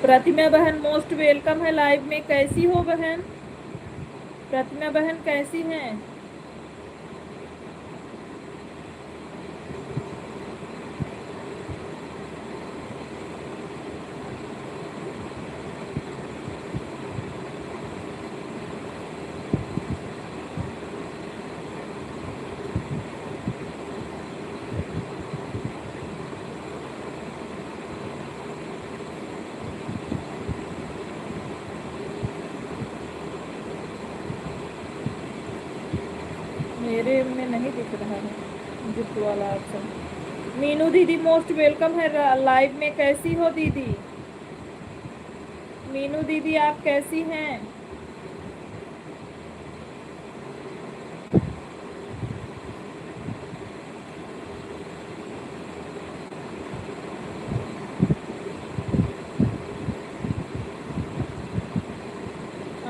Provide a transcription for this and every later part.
प्रतिमा बहन most welcome है live में। कैसी हो बहन? प्रतिमा बहन कैसी हैं? मेरे में नहीं दिख रहा है गिफ्ट वाला ऑप्शन। मीनू दीदी मोस्ट वेलकम है लाइव में। कैसी हो दीदी? मीनू दीदी आप कैसी हैं?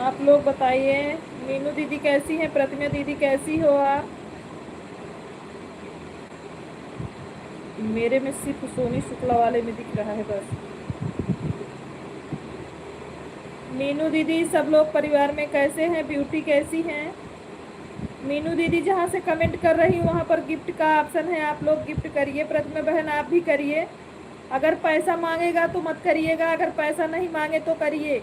आप लोग बताइए। मीनू दीदी कैसी हैं? प्रतिमा दीदी कैसी हो आप? मेरे में सिर्फ सोनी शुक्ला वाले में दिख रहा है बस। मीनू दीदी सब लोग परिवार में कैसे हैं? ब्यूटी कैसी हैं? मीनू दीदी जहाँ से कमेंट कर रही हूँ वहाँ पर गिफ्ट का ऑप्शन है, आप लोग गिफ्ट करिए। प्रतिमा बहन आप भी करिए। अगर पैसा मांगेगा तो मत करिएगा, अगर पैसा नहीं मांगे तो करिए।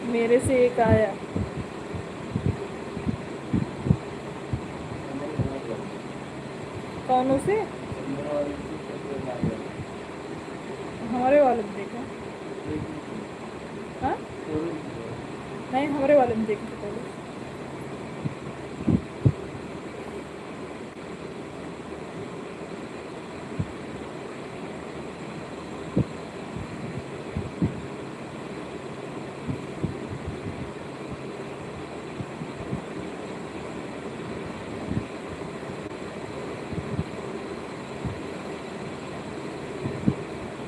मेरे से एक आया। कौनों से? हमारे वाले में देखा? हाँ नहीं, हमारे वाले में देखे थे पहले।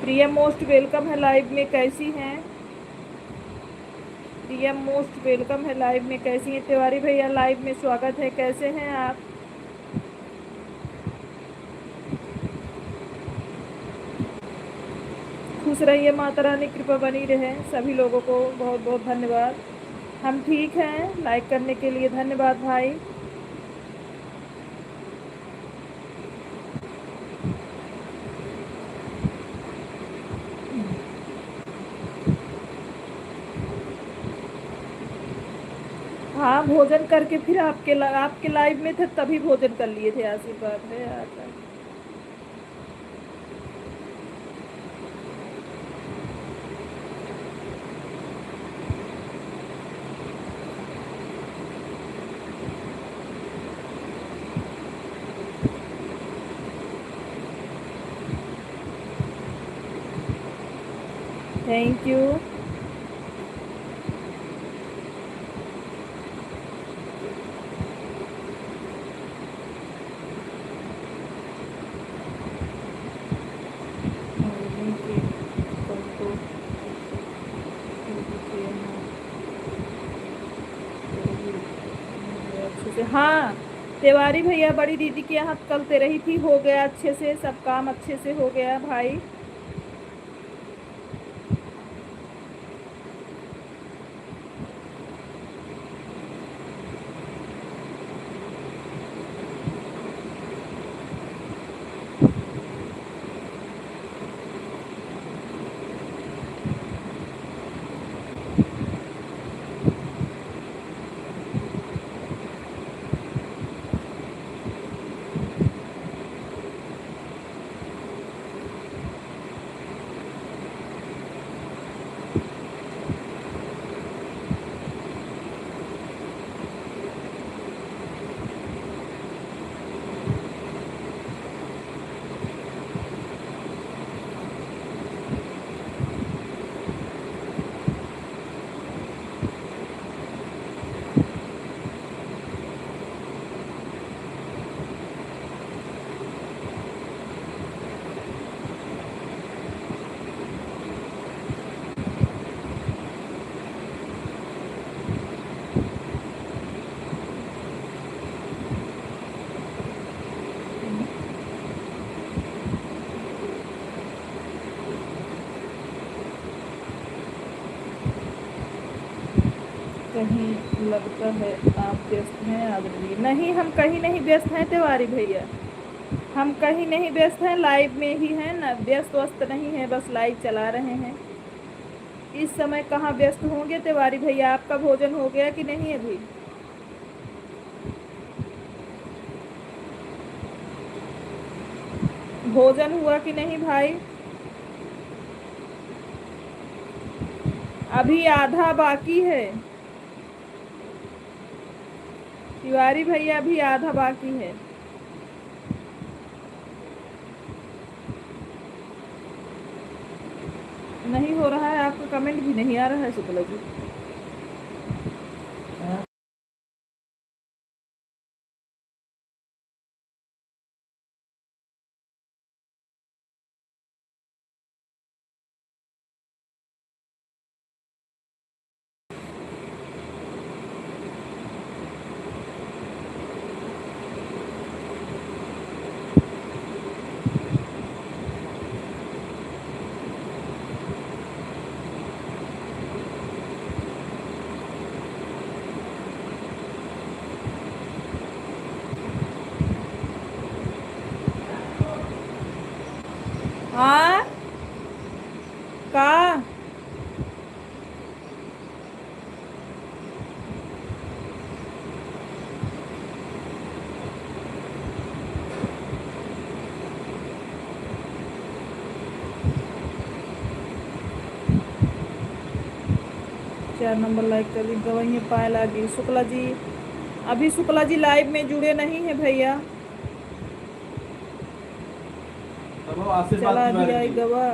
प्रिया मोस्ट वेलकम है लाइव में। कैसी हैं? प्रिया मोस्ट वेलकम है लाइव में। कैसी हैं? तिवारी भैया लाइव में स्वागत है। कैसे हैं आप? खुश रहिए, माता रानी कृपा बनी रहे। सभी लोगों को बहुत बहुत धन्यवाद। हम ठीक हैं। लाइक करने के लिए धन्यवाद भाई। हाँ भोजन करके फिर आपके लाइव में थे तभी भोजन कर लिए थे। आशीर्वाद है यार। Thank you. हाँ तिवारी भैया बड़ी दीदी के यहाँ कल ते रही थी, हो गया अच्छे से, सब काम अच्छे से हो गया भाई। कहीं लगता है आप व्यस्त हैं आदरणीय। नहीं, हम कहीं नहीं व्यस्त हैं तिवारी भैया, हम कहीं नहीं व्यस्त हैं, लाइव में ही हैं ना, व्यस्त वस्त नहीं है, बस लाइव चला रहे हैं। इस समय कहाँ व्यस्त होंगे तिवारी भैया? आपका भोजन हो गया कि नहीं अभी? भोजन हुआ कि नहीं भाई? अभी आधा बाकी है तिवारी भैया, अभी आधा बाकी है। नहीं हो रहा है, आपका कमेंट भी नहीं आ रहा है शुक्ला जी। हाँ का 4 नंबर लाइक कर दी। गवैया पायल आ गई। शुक्ला जी, अभी शुक्ला जी लाइव में जुड़े नहीं है भैया, चला दिया गवा।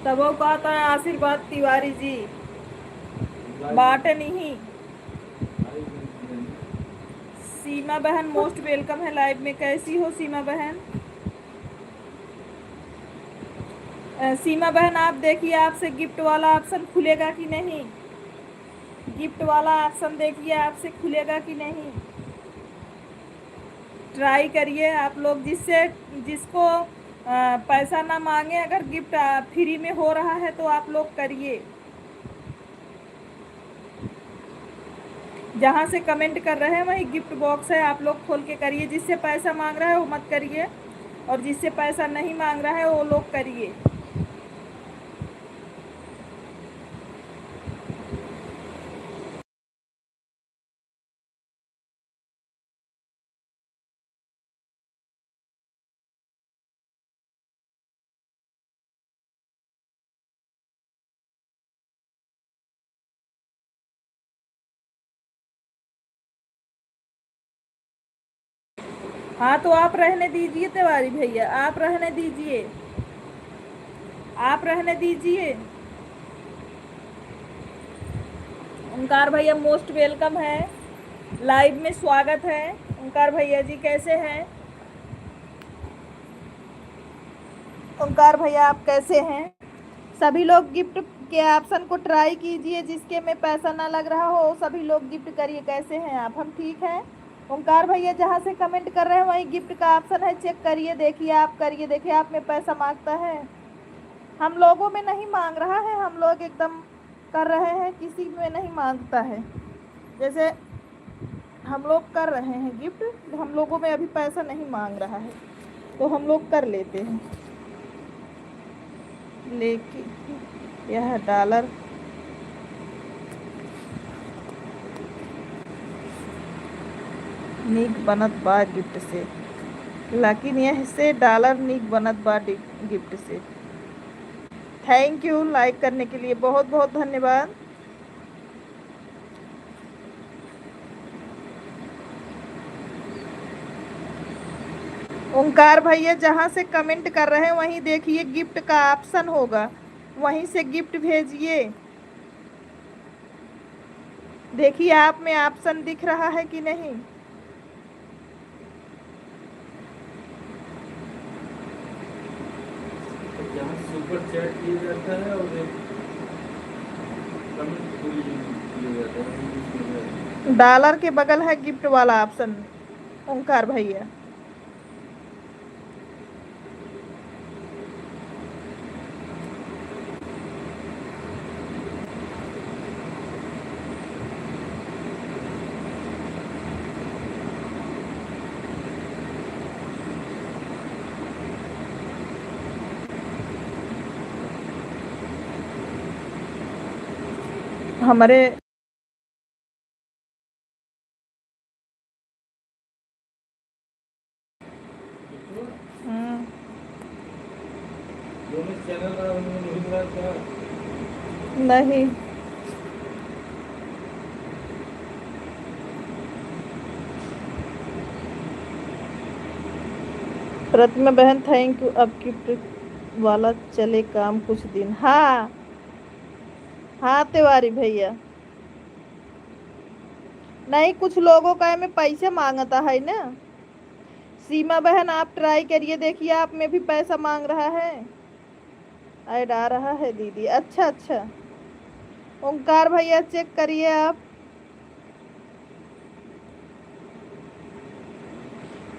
तब वो कहता है आशीर्वाद तिवारी जी, बाटे नहीं। सीमा बहन मोस्ट वेलकम है लाइव में। कैसी हो सीमा बहन? सीमा बहन आप देखिए, आपसे गिफ्ट वाला ऑप्शन खुलेगा कि नहीं? गिफ्ट वाला ऑप्शन देखिए आपसे खुलेगा कि नहीं, ट्राई करिए आप लोग। जिसको पैसा ना मांगे, अगर गिफ्ट फ्री में हो रहा है तो आप लोग करिए। जहाँ से कमेंट कर रहे हैं वही गिफ्ट बॉक्स है, आप लोग खोल के करिए। जिससे पैसा मांग रहा है वो मत करिए, और जिससे पैसा नहीं मांग रहा है वो लोग करिए। हाँ तो आप रहने दीजिए तिवारी भैया, आप रहने दीजिए, आप रहने दीजिए। ओंकार भैया मोस्ट वेलकम है, लाइव में स्वागत है। ओंकार भैया जी कैसे हैं? ओंकार भैया आप कैसे हैं? सभी लोग गिफ्ट के ऑप्शन को ट्राई कीजिए, जिसके में पैसा ना लग रहा हो सभी लोग गिफ्ट करिए। कैसे हैं आप? हम ठीक हैं। ओंकार भैया जहाँ से कमेंट कर रहे हैं वहीं गिफ्ट का ऑप्शन है, चेक करिए, देखिए आप करिए, देखिए आप में पैसा मांगता है। हम लोगों में नहीं मांग रहा है, हम लोग एकदम कर रहे हैं, किसी में नहीं मांगता है। जैसे हम लोग कर रहे हैं गिफ्ट, हम लोगों में अभी पैसा नहीं मांग रहा है तो हम लोग कर लेते हैं। लेकिन यह डॉलर नीक बनत बा गिफ्ट से, लेकिन यह से डॉलर नीक बनत बा गिफ्ट से। थैंक यू लाइक करने के लिए, बहुत बहुत धन्यवाद। ओंकार भैया जहाँ से कमेंट कर रहे हैं वहीं देखिए गिफ्ट का ऑप्शन होगा, वहीं से गिफ्ट भेजिए। देखिए आप में ऑप्शन दिख रहा है कि नहीं? जहाँ सुपर चैट किया जाता है और कमेंट किया जाता है, डॉलर के बगल है गिफ्ट वाला ऑप्शन ओंकार भैया। हमारे दोनों चैनल का नहीं मिला क्या? नहीं। प्रतिमा बहन थैंक यू। अब गिफ्ट वाला चले काम कुछ दिन। हाँ हाँ तिवारी भैया, नहीं कुछ लोगों का में पैसे मांगता है ना। सीमा बहन आप ट्राई करिए, देखिए आप में भी पैसा मांग रहा है, ऐड आ रहा है दीदी। अच्छा अच्छा, ओंकार भैया चेक करिए आप।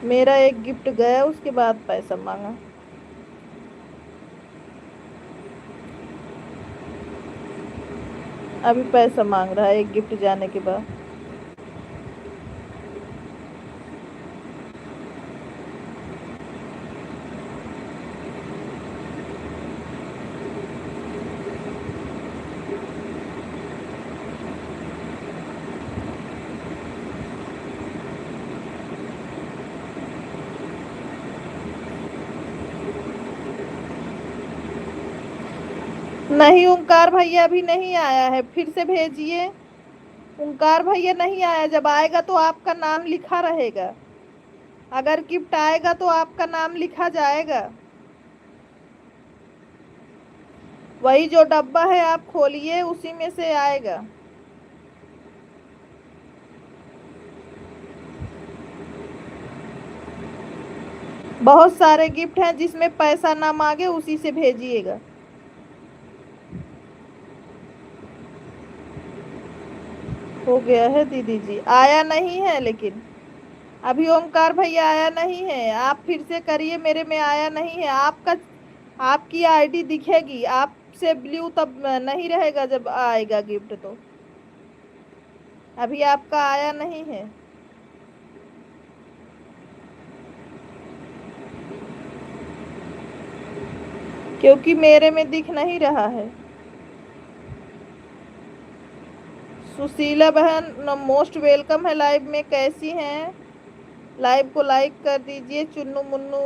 मेरा एक गिफ्ट गया उसके बाद पैसा मांगा। अभी पैसा मांग रहा है एक गिफ्ट जाने के बाद। नहीं ओंकार भैया अभी नहीं आया है, फिर से भेजिए। ओंकार भैया नहीं आया, जब आएगा तो आपका नाम लिखा रहेगा। अगर गिफ्ट आएगा तो आपका नाम लिखा जाएगा। वही जो डब्बा है आप खोलिए, उसी में से आएगा। बहुत सारे गिफ्ट हैं, जिसमें पैसा ना मांगे उसी से भेजिएगा। हो गया है दीदी जी, आया नहीं है लेकिन अभी ओंकार भैया आया नहीं है। आप फिर से करिए, मेरे में आया नहीं है। आपका आपकी आईडी दिखेगी, आपसे ब्लू तब नहीं रहेगा जब आएगा गिफ्ट तो। अभी आपका आया नहीं है। क्योंकि मेरे में दिख नहीं रहा है। सुशीला बहन मोस्ट वेलकम है लाइव में, कैसी हैं? लाइव को लाइक कर दीजिए। चुन्नू मुन्नू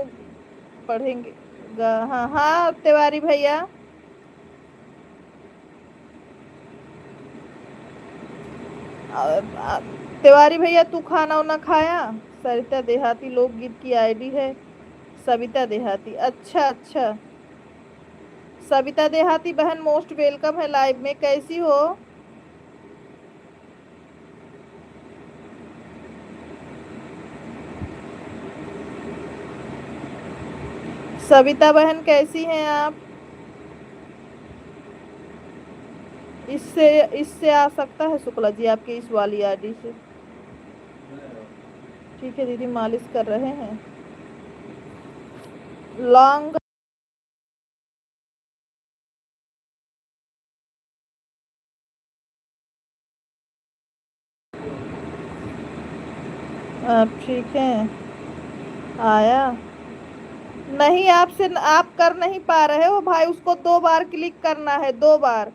पढ़ेंगे। हाँ हाँ तिवारी भैया, तिवारी भैया तू खाना वाना खाया? सरिता देहाती लोकगीत की आईडी है। सविता देहाती, अच्छा अच्छा। सविता देहाती बहन मोस्ट वेलकम है लाइव में, कैसी हो? सविता बहन कैसी हैं आप? इससे इससे आ सकता है शुक्ला जी आपके इस वाली आईडी से। ठीक है दीदी, मालिश कर रहे हैं। लॉन्ग ठीक है। आया नहीं आपसे, आप कर नहीं पा रहे हो भाई, उसको 2 बार क्लिक करना है, 2 बार।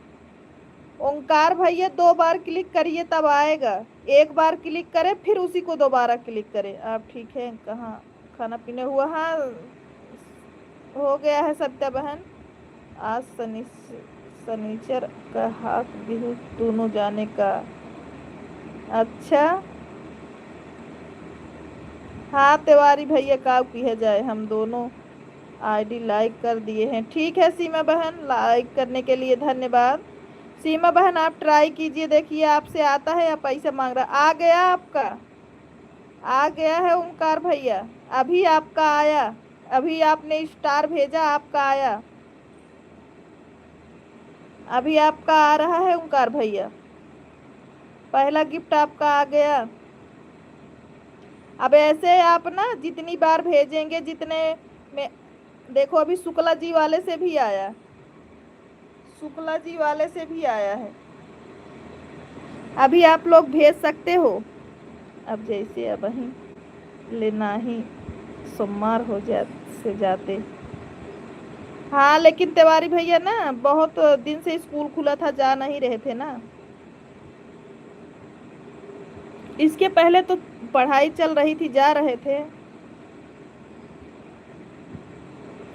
ओंकार भैया 2 बार क्लिक करिए तब आएगा। एक बार क्लिक करे फिर उसी को दोबारा क्लिक करे। आप ठीक है? कहाँ खाना पीने हुआ? हाँ हो गया है सत्या बहन। आज शनिचर का हाथ बिहू दोनों जाने का। अच्छा हाँ तिवारी भैया का की है जाए, हम दोनों आईडी लाइक कर दिए हैं। ठीक है सीमा बहन, लाइक करने के लिए धन्यवाद। सीमा बहन आप ट्राई कीजिए, देखिए आपसे आता है या पैसा मांग रहा। आ गया आपका, आ गया है ओंकार भैया, अभी आपका आया। अभी आपने स्टार भेजा, आपका आया। अभी आपका आ रहा है ओंकार भैया, पहला गिफ्ट आपका आ गया। अब ऐसे आप ना जितनी बार भेजेंगे जितने में, देखो अभी शुक्ला जी वाले से भी आया, शुक्ला जी वाले से भी आया है। अभी आप लोग भेज सकते हो। अब जैसे अब वहीं लेना ही सोमवार हो से जाते। हाँ लेकिन तिवारी भैया ना बहुत दिन से स्कूल खुला था, जा नहीं रहे थे ना। इसके पहले तो पढ़ाई चल रही थी, जा रहे थे।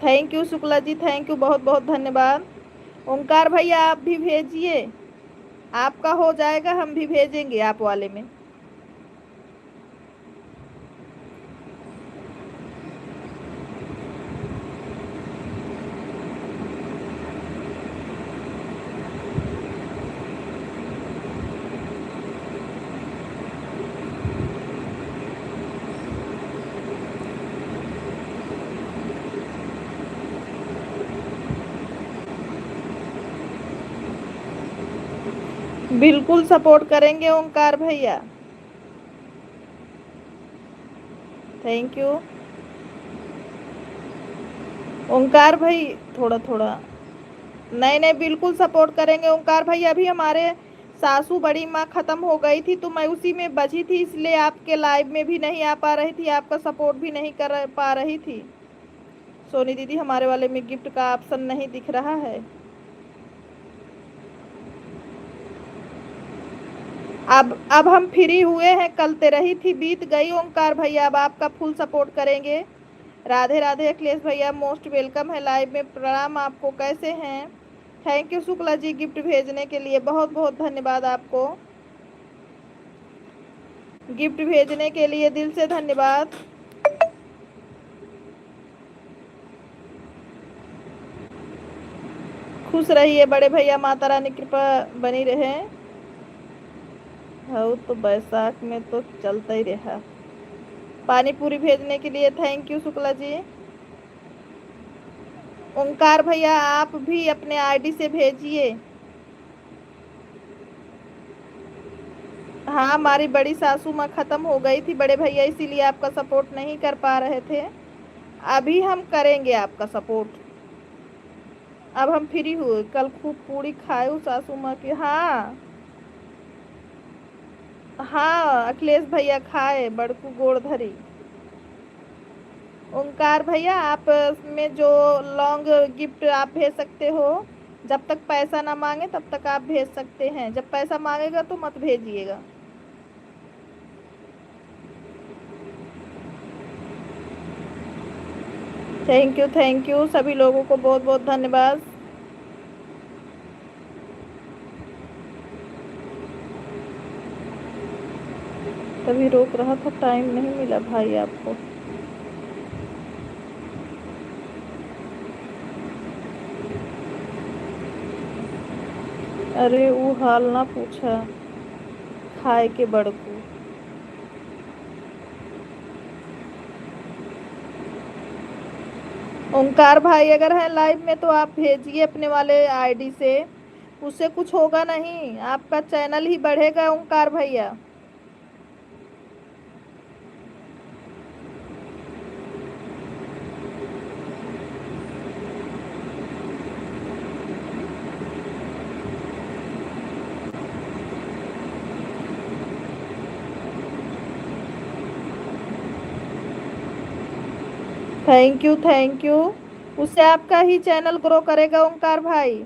Thank you Shukla ji, thank you, बहुत बहुत धन्यवाद। ओंकार भैया आप भी भेजिए, आपका हो जाएगा, हम भी भेजेंगे आप वाले में। बिल्कुल सपोर्ट करेंगे ओंकार भैया, थैंक यू। ओंकार भाई थोड़ा थोड़ा, नहीं नहीं बिल्कुल सपोर्ट करेंगे ओंकार भाई। अभी हमारे सासू बड़ी माँ खत्म हो गई थी तो मैं उसी में बची थी, इसलिए आपके लाइव में भी नहीं आ पा रही थी, आपका सपोर्ट भी नहीं कर पा रही थी। सोनी दीदी हमारे वाले में गिफ्ट का ऑप्शन नहीं दिख रहा है। अब हम फ्री हुए हैं, कल तेरही थी बीत गई ओंकार भैया, अब आपका फुल सपोर्ट करेंगे। राधे राधे अखिलेश भैया, मोस्ट वेलकम है लाइव में, प्रणाम आपको, कैसे हैं? Thank you Shukla ji gift भेजने के लिए, बहुत बहुत धन्यवाद आपको, गिफ्ट भेजने के लिए दिल से धन्यवाद। खुश रहिए बड़े भैया, माता रानी कृपा बनी रहे। हो तो बैसाख में तो चलता ही रहा। पानी पूरी भेजने के लिए थैंक यू शुक्ला जी। ओंकार भैया आप भी अपने आईडी से भेजिए। हाँ हमारी बड़ी सासू माँ खत्म हो गई थी बड़े भैया, इसीलिए आपका सपोर्ट नहीं कर पा रहे थे, अभी हम करेंगे आपका सपोर्ट। अब हम फ्री हुए, कल खूब पूरी खाए हूँ सासू माँ की। हाँ हाँ अखिलेश भैया खाए बड़कू गोड़ धरी। ओंकार भैया आप में जो लॉन्ग गिफ्ट आप भेज सकते हो, जब तक पैसा ना मांगे तब तक आप भेज सकते हैं, जब पैसा मांगेगा तो मत भेजिएगा। थैंक यू सभी लोगों को बहुत बहुत धन्यवाद। तभी रोक रहा था, टाइम नहीं मिला भाई आपको। अरे वो हाल ना पूछा, खाए के बड़कू। ओंकार भाई अगर है लाइव में तो आप भेजिए अपने वाले आईडी से, उससे कुछ होगा नहीं, आपका चैनल ही बढ़ेगा ओंकार भैया। थैंक यू, उससे आपका ही चैनल ग्रो करेगा ओंकार भाई।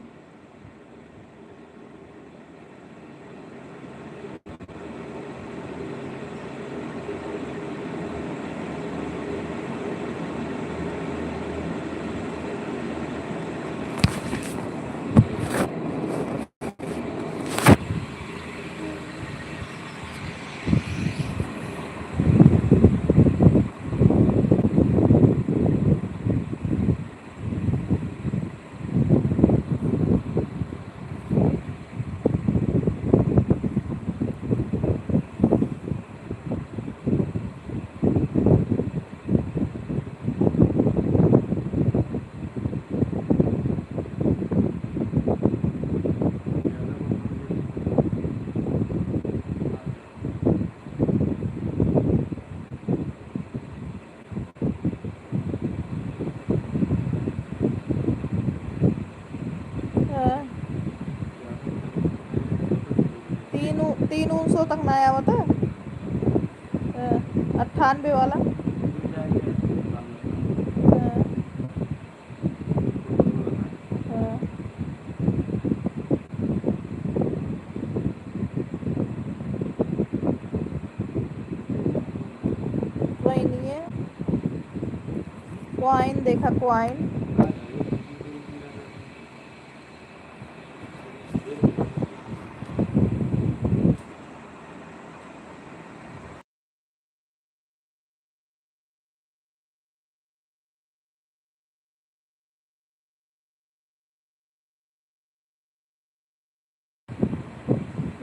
हाँ, 300 तक ना आया हुआ था, 98 वाला। हाँ, हाँ, क्वाइन देखा, क्वाइन।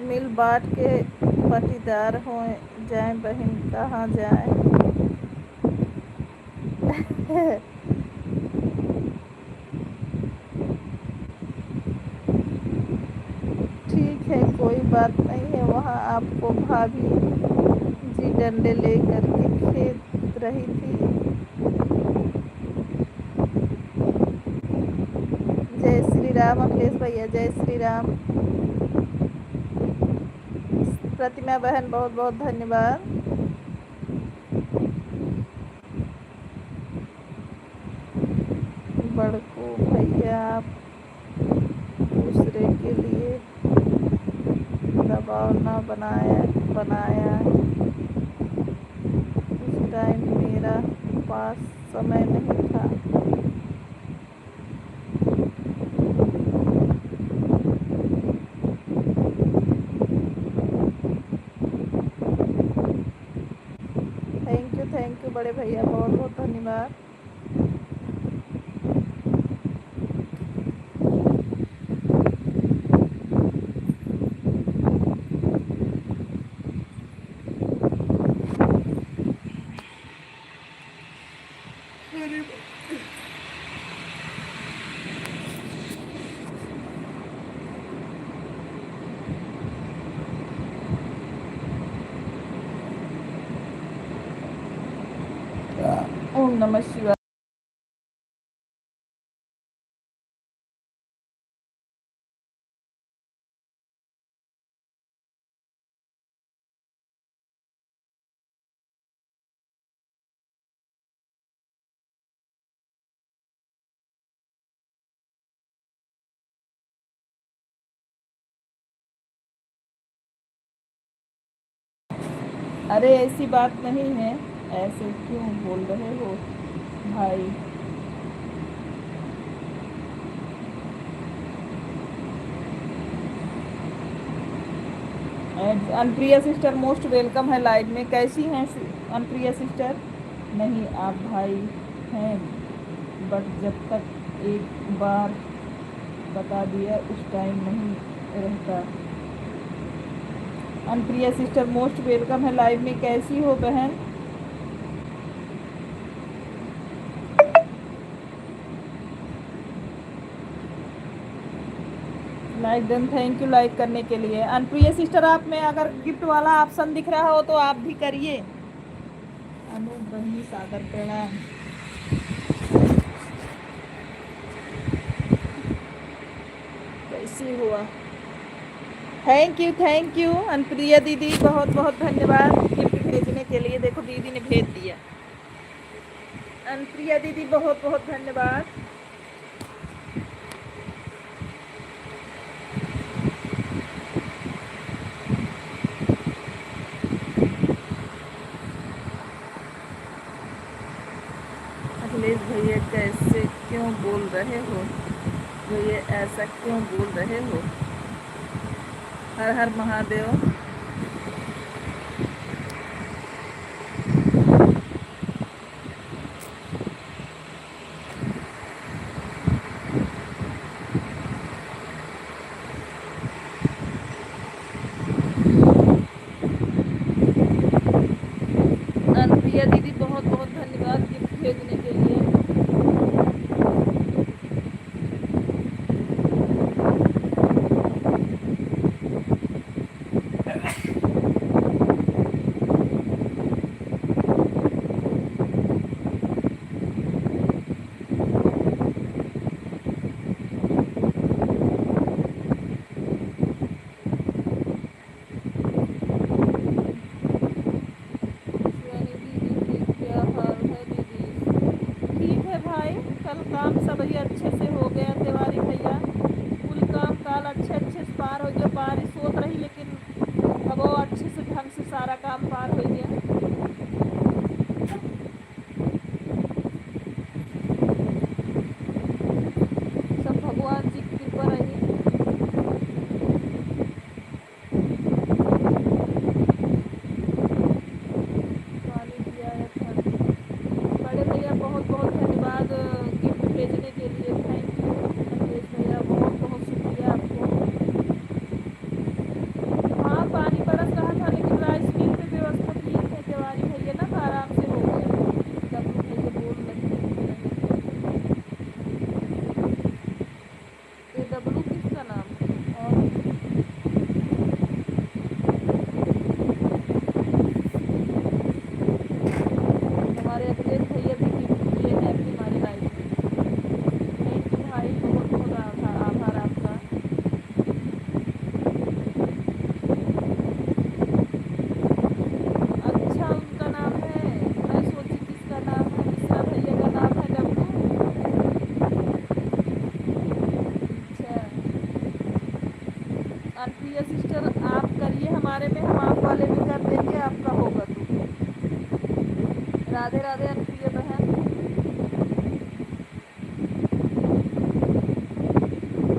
मिल बांट के पाटीदार हो जाए बहन, कहाँ जाए। ठीक है, कोई बात नहीं है। वहाँ आपको भाभी जी डंडे ले करके खेद रही थी। जय श्री राम अखिलेश भैया, जय श्री राम। प्रतिमा बहन बहुत बहुत धन्यवाद। बड़कू भैया, आप दूसरे के लिए दबाव न बनाया। उस टाइम मेरा पास समय नहीं था। थैंक यू बड़े भैया, बहुत बहुत धन्यवाद। ओम नमः शिवाय। अरे ऐसी बात नहीं है, ऐसे क्यों बोल रहे हो भाई। अनप्रिया सिस्टर मोस्ट वेलकम है लाइव में। कैसी हैं अनप्रिया सिस्टर? नहीं आप भाई हैं, बट जब तक एक बार बता दिया उस टाइम नहीं रहता। अनप्रिया सिस्टर मोस्ट वेलकम है लाइव में। कैसी हो बहन? Like done, thank you like करने के लिए। अनप्रिया सिस्टर, आप में अगर गिफ्ट वाला ऑप्शन दिख रहा हो तो आप भी करिए। अनु बहनी सागर प्रणाम। कैसी हुआ? थैंक यू अनप्रिया दीदी, बहुत बहुत धन्यवाद गिफ्ट भेजने के लिए। देखो दीदी ने भेज दिया। अनप्रिया दीदी बहुत बहुत धन्यवाद। अखिलेश भैया कैसे क्यों बोल रहे हो भैया, ऐसा क्यों बोल रहे हो? हर हर महादेव। अनप्रिया दीदी बहुत बहुत धन्यवाद गिफ्ट भेजने के लिए। हमारे में हम आप वाले में कर देंगे, आपका होगा तो। राधे राधे अनुप्रिय बहन।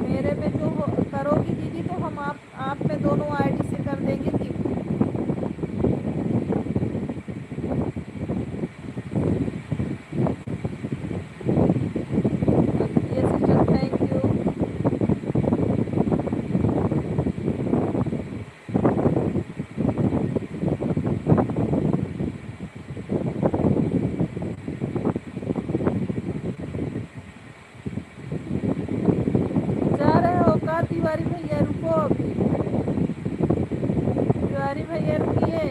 मेरे में जो करोगी दीदी तो हम आप में दोनों आईडी से कर देंगे gift. Anupriya sister thank you. जा रहे हो का तिवारी भैया? रुको अभी, तिवारी भैया रुकिए।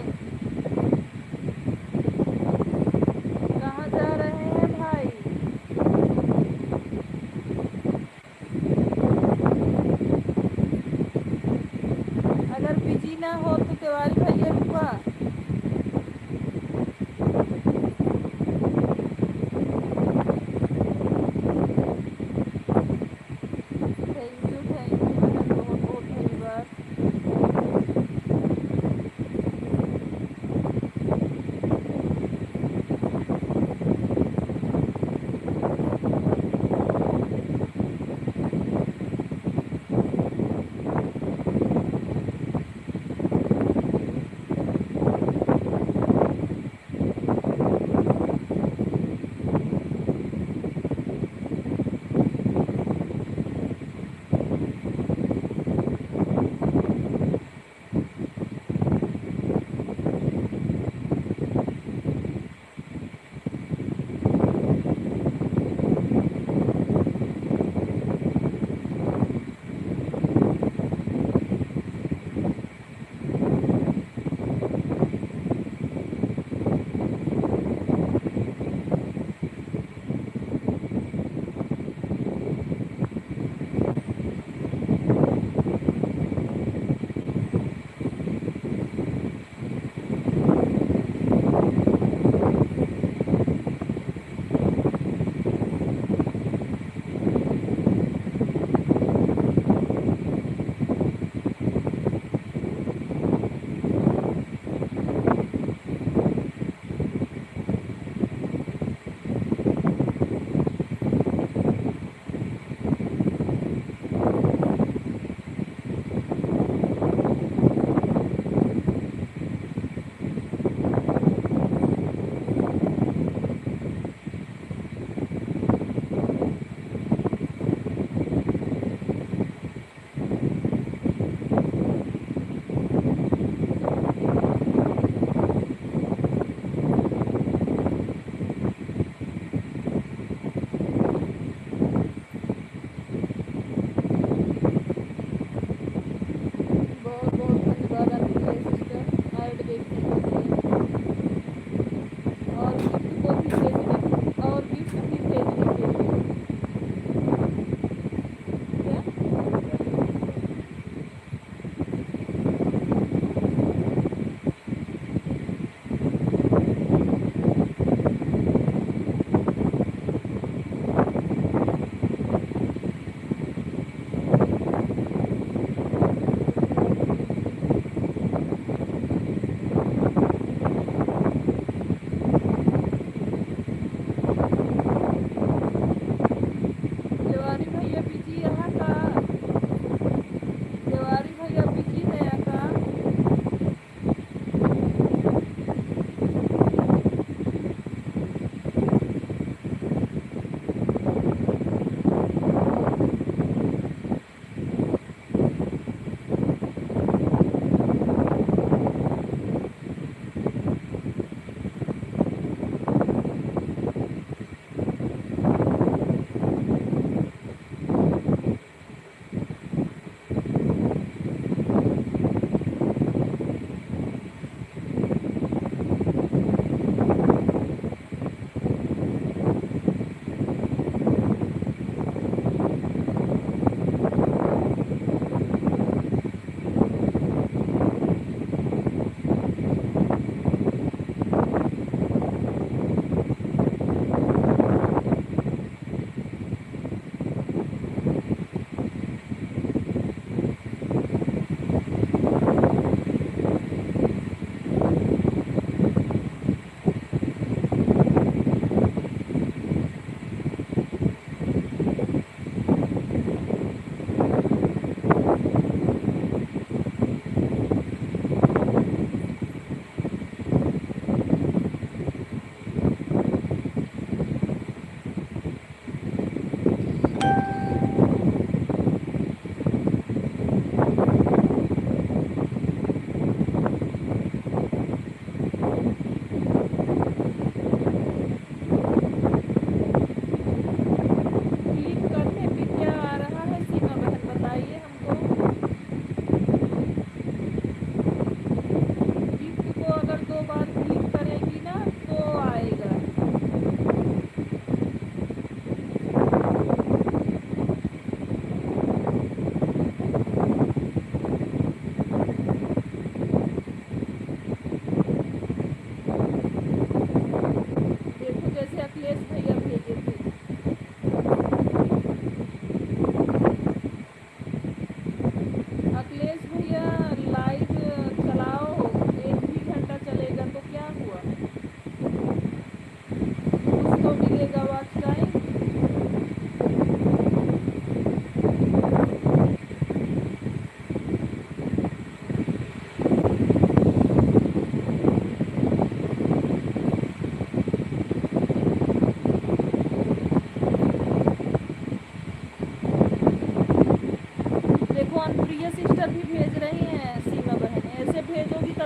कहाँ जा रहे हैं भाई? अगर बिजी ना हो तो तिवारी भैया रुका। थैंक यू बहन, बहुत बहुत धन्यवाद।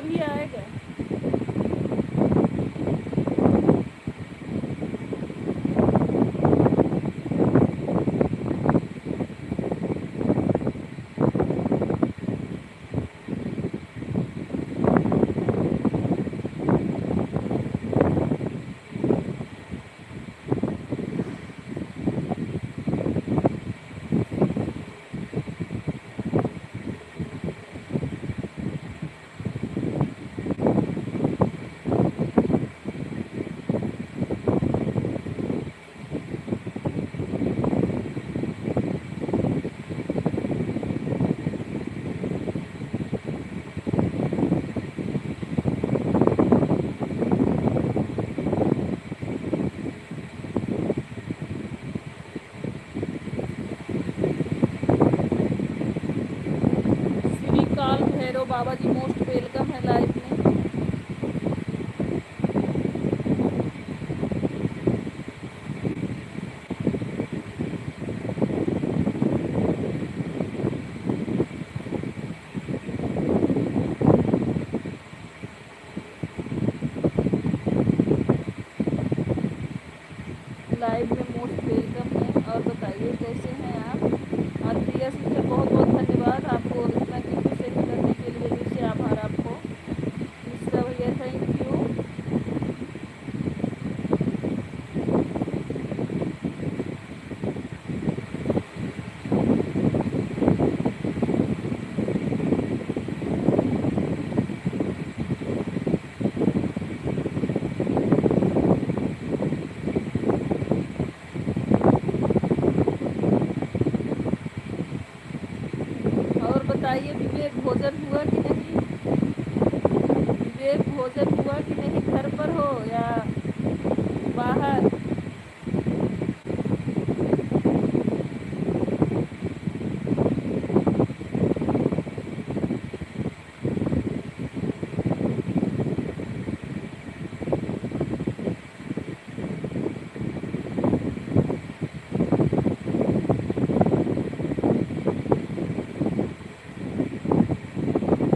तभी आएगा। श्री काल भैरव बाबा जी मोस्ट वेलकम है लाइव में। लाइव में मोस्ट वेलकम है। और बताइए कैसे हैं आप। और प्रिया सिस्टर बहुत बहुत धन्यवाद आपको इतना गिफ्ट सेंड करने के लिए, दिल से आभार आपको। मिश्रा भैया थैंक यू। और बताइए विवेक भोजन हुआ कि नहीं। विवेक भोजन हुआ कि नहीं, घर पर हो या बाहर।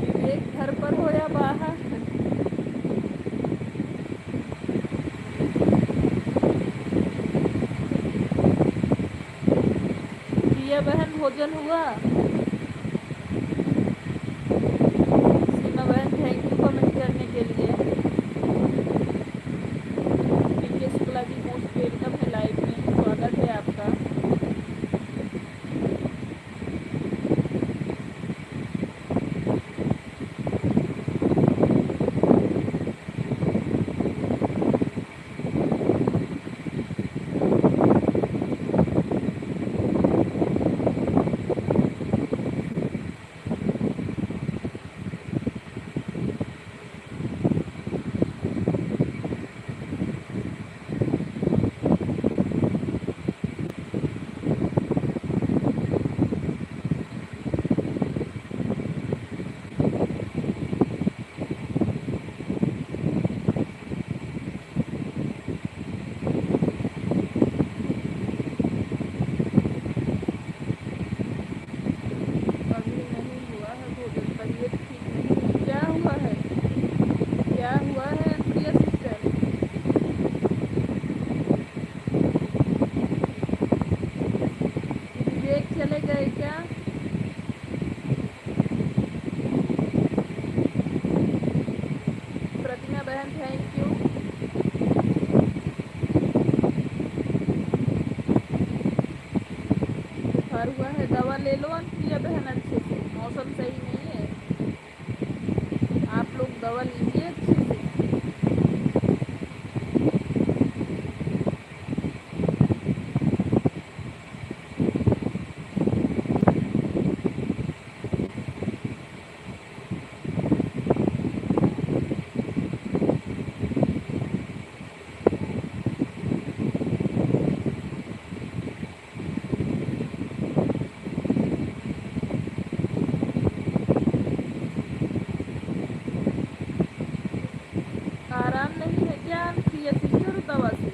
विवेक घर पर हो या बाहर। प्रिया बहन भोजन हुआ। सीमा बहन थैंक यू कमेंट करने के लिए। पीके शुक्ला जी मोस्ट वेलकम है लाइव में, स्वागत है आपका। अभी नहीं हुआ है भोजन, तबीयत ठीक नहीं। क्या हुआ है, क्या हुआ है प्रिया सिस्टर। विवेक चले गए क्या। प्रतिमा बहन थैंक यू। बुखार हुआ है, दवा ले लो प्रिया बहन अच्छे से, मौसम सही नहीं है, आप लोग दवा लीजिए अच्छे से। आराम नहीं है क्या प्रिया सिस्टर दवा से।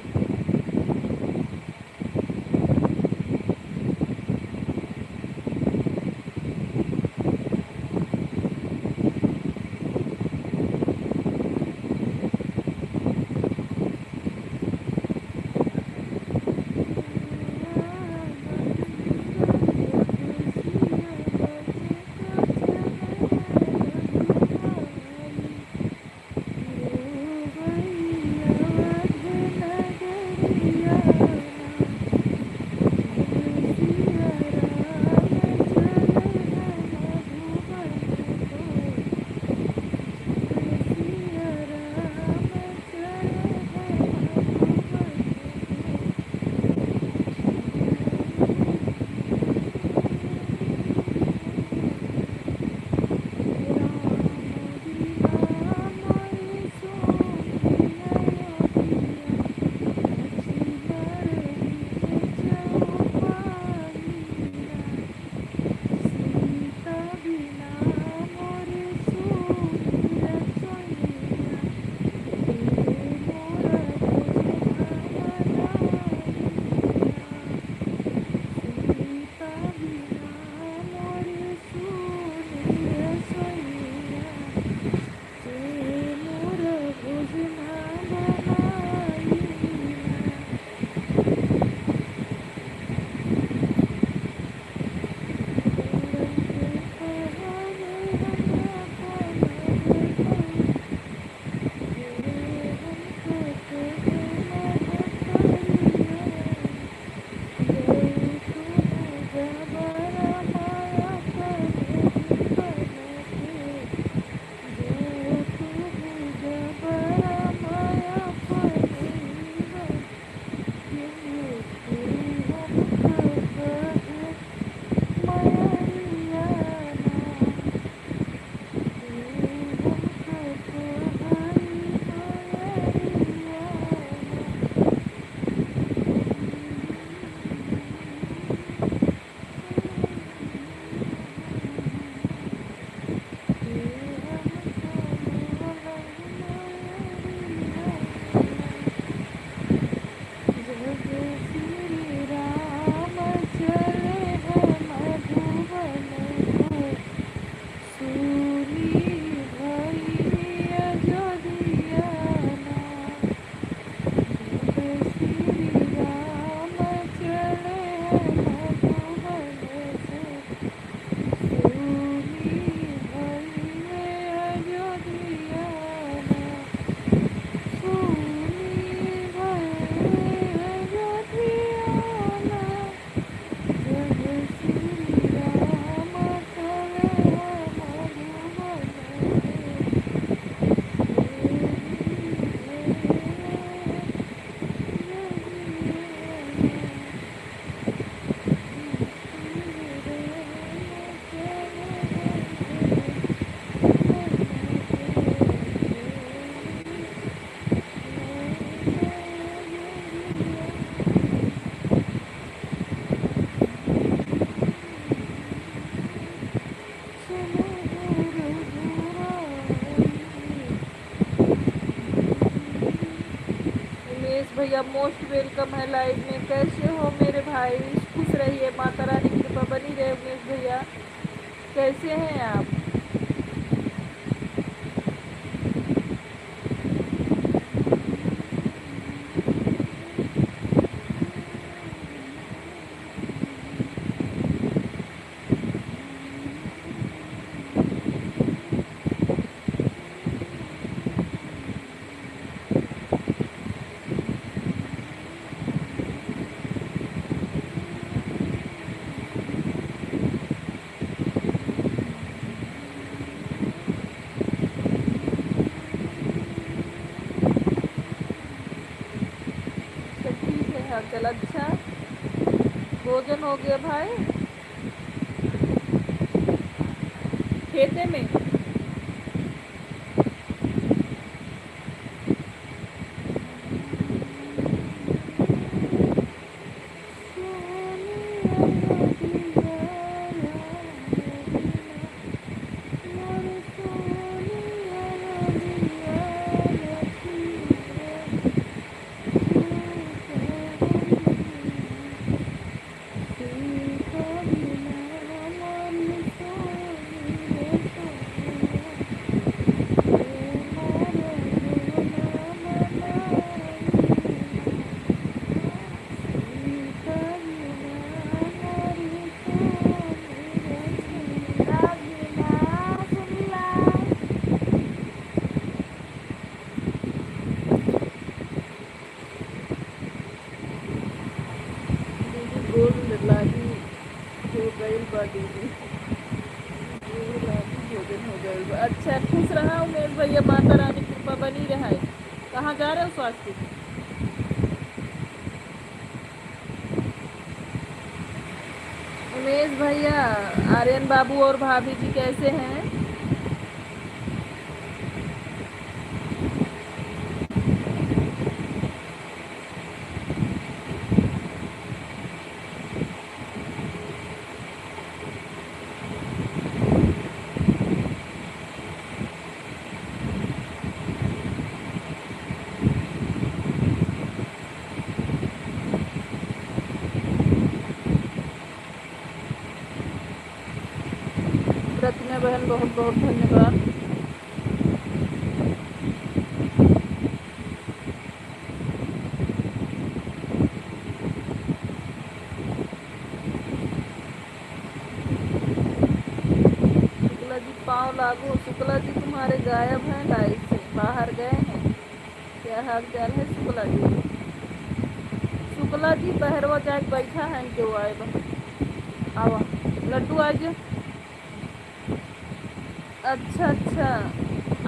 भैया मोस्ट वेलकम है लाइव में। कैसे हो मेरे भाई? खुश रहिए, माता रानी की कृपा बनी रहे। उमेश भैया कैसे हैं आप? तो ठीक है हाल चल। अच्छा, भोजन हो गया भाई? खेते में? दीदी गोल लागी हो गई बा दीदी, गोल लागी भोजन हो गई बा। अच्छा, खुश रहा उमेश भैया, माता रानी की कृपा बनी रहा है। कहाँ जा रहे हो स्वास्थ्य? उमेश भैया, आर्यन बाबू और भाभी जी कैसे हैं? रत्ना बहन बहुत बहुत धन्यवाद। शुक्ला जी पाँव लागू। शुक्ला जी तुम्हारे गायब हैं लाइव से, बाहर गए हैं। क्या हाल चाल है शुक्ला जी? शुक्ला जी बहरवा जाके बैठा है जो आए बा। आवा लड्डू आज। अच्छा अच्छा,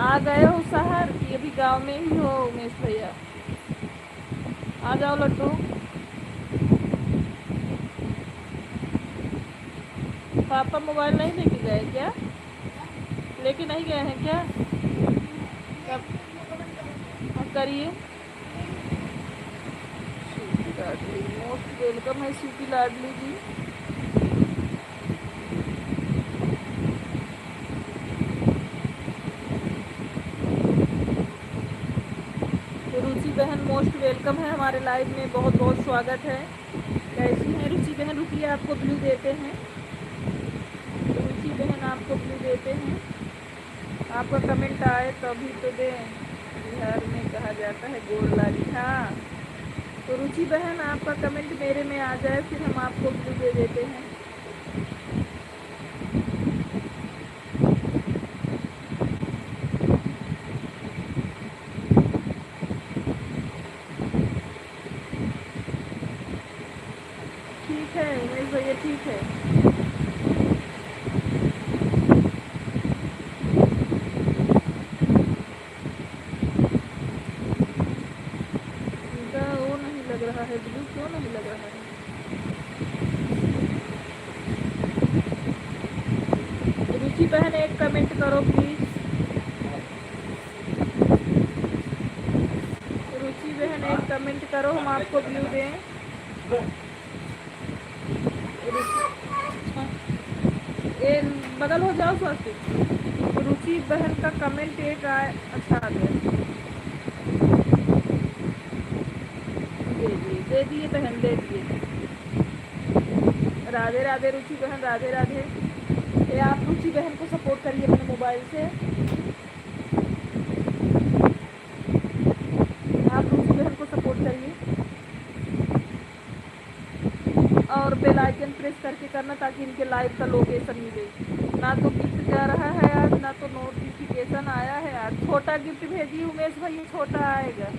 आ गए हो शहर कि अभी गांव में ही हो उमेश भैया? आ जाओ लड्डू। पापा मोबाइल नहीं लेके गए क्या? लेके नहीं गए हैं क्या? कब? हाँ, करिए। स्वीटी लाडली मोस्ट वेलकम है स्वीटी लाडली जी। रुचि बहन मोस्ट वेलकम है हमारे लाइव में, बहुत बहुत स्वागत है। कैसी हैं रुचि बहन? रुचिए आपको ब्लू देते हैं। रुचि बहन आपको ब्लू देते हैं। आपका कमेंट आए तभी तो दें, बिहार में कहा जाता है गोड़ लागी। हाँ, तो रुचि बहन आपका कमेंट मेरे में आ जाए, फिर हम आपको ब्लू दे देते हैं। ठीक है उमेश भैया, ठीक है। इनका वो नहीं लग रहा है ब्लू, क्यों नहीं लग रहा है? रुचि बहन एक कमेंट करो प्लीज। रुचि बहन एक कमेंट करो, हम आपको ब्लू दें। ए, बगल हो जाओ स्वास्थ्य। रुचि बहन का कमेंट एक आए। अच्छा आ गया। दे दिए बहन, दे दिए। राधे राधे रुचि बहन, राधे राधे। ये आप रुचि बहन को सपोर्ट करिए अपने मोबाइल से। आप रुचि बहन को सपोर्ट करिए और बेल आइकन प्रेस करके करना, ताकि इनके लाइव का लोकेशन मिले। ना तो गिफ्ट जा रहा है आज, ना तो नोटिफिकेशन आया है आज। छोटा गिफ्ट भेजिए उमेश भाई, छोटा आएगा।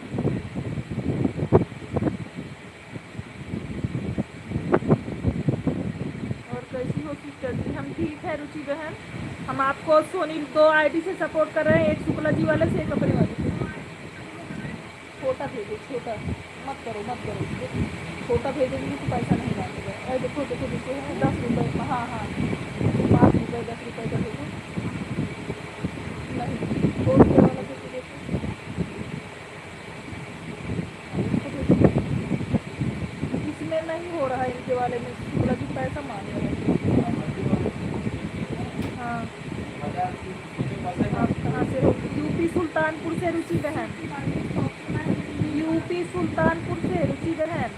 और कैसी हो सिस्टर जी? हम ठीक है रुचि बहन। हम आपको सोनी 2 आईडी से सपोर्ट कर रहे हैं, एक शुक्ला जी वाले से, एक अपने वाले से। छोटा भेजो, छोटा मत करो, मत करो। छोटा भेजेंगे तो पैसा नहीं डालेगा। अरे देखो देखो देखो है 10 रुपये। हाँ हाँ 5 रुपये 10 रुपये का भेजो। नहीं 2 रुपये वाला भेजो, देखो इसमें नहीं हो रहा है, इनके वाले में शुक्ला जी पैसा मांग रहे हैं। हाँ आप कहाँ से हो? यूपी सुल्तानपुर से रुचि बहन, यूपी सुल्तानपुर से रुचि बहन।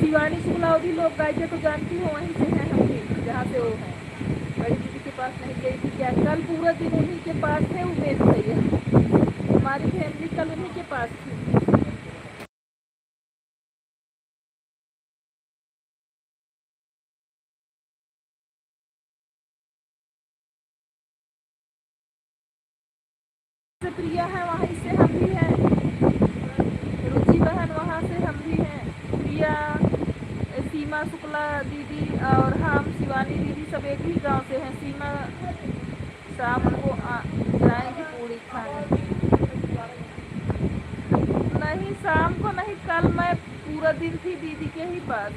शिवानी सुखलावती लोग गायके तो जानती हो, वहीं से हैं हम भी, जहाँ से वो हैं। बड़ी दीदी के पास नहीं गई थी क्या? कल पूरा दिन उन्हीं के पास थे उमेश भैया, हमारी फैमिली कल उन्हीं के पास थी। प्रिया है वहीं से हम भी हैं, रुचि बहन वहाँ से हम भी हैं। प्रिया, सीमा शुक्ला दीदी और हम शिवानी दीदी सब एक ही गांव से हैं। सीमा शाम को जाएंगी पूरी खाने। नहीं शाम को नहीं, कल मैं पूरा दिन थी दीदी के ही पास।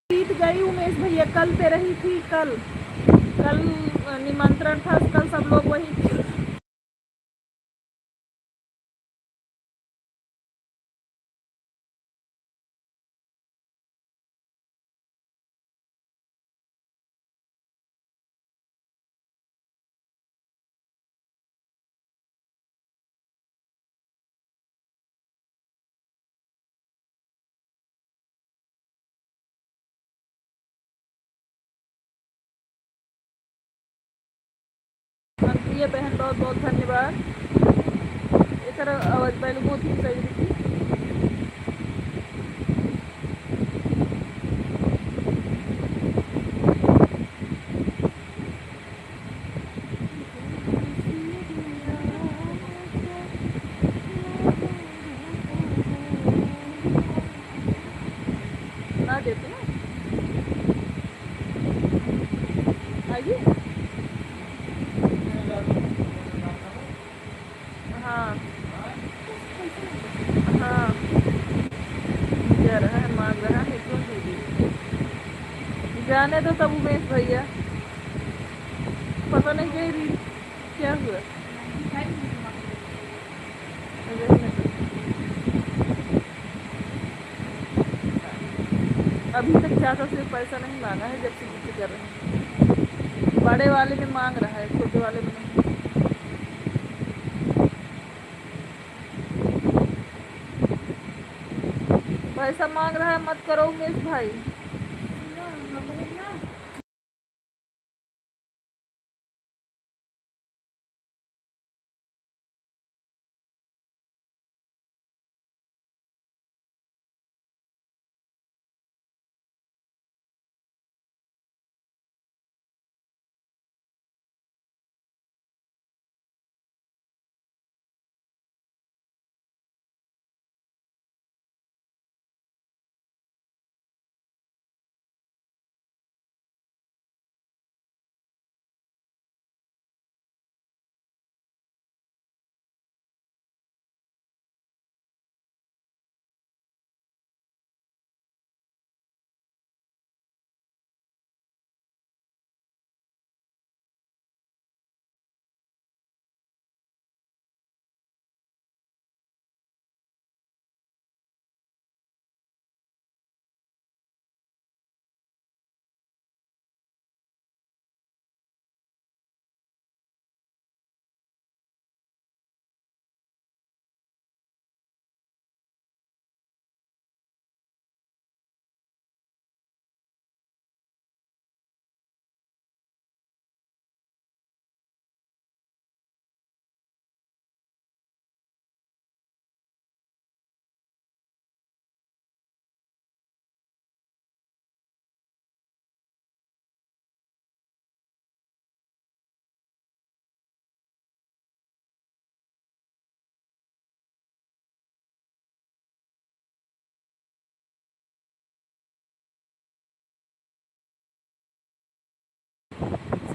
जीत गई उमेश भैया, कल पे रही थी। कल कल निमंत्रण था, कल सब लोग वहीं थे। प्रिय बहन बहुत बहुत धन्यवाद। एक आवाज पहले बहुत ही सही थी। ना देते ना आइए। हाँ हाँ क्या रहा है, मांग रहा है, क्यों दीदी? जाने दो तब उमेश भैया, पता नहीं कही क्या हुआ। अभी तक चाचा से पैसा नहीं मांगा है, जब से गिफ्ट कर रहे हैं। बड़े वाले में मांग रहा है, छोटे वाले में नहीं। पैसा मांग रहा है, मत करो उमेश भाई।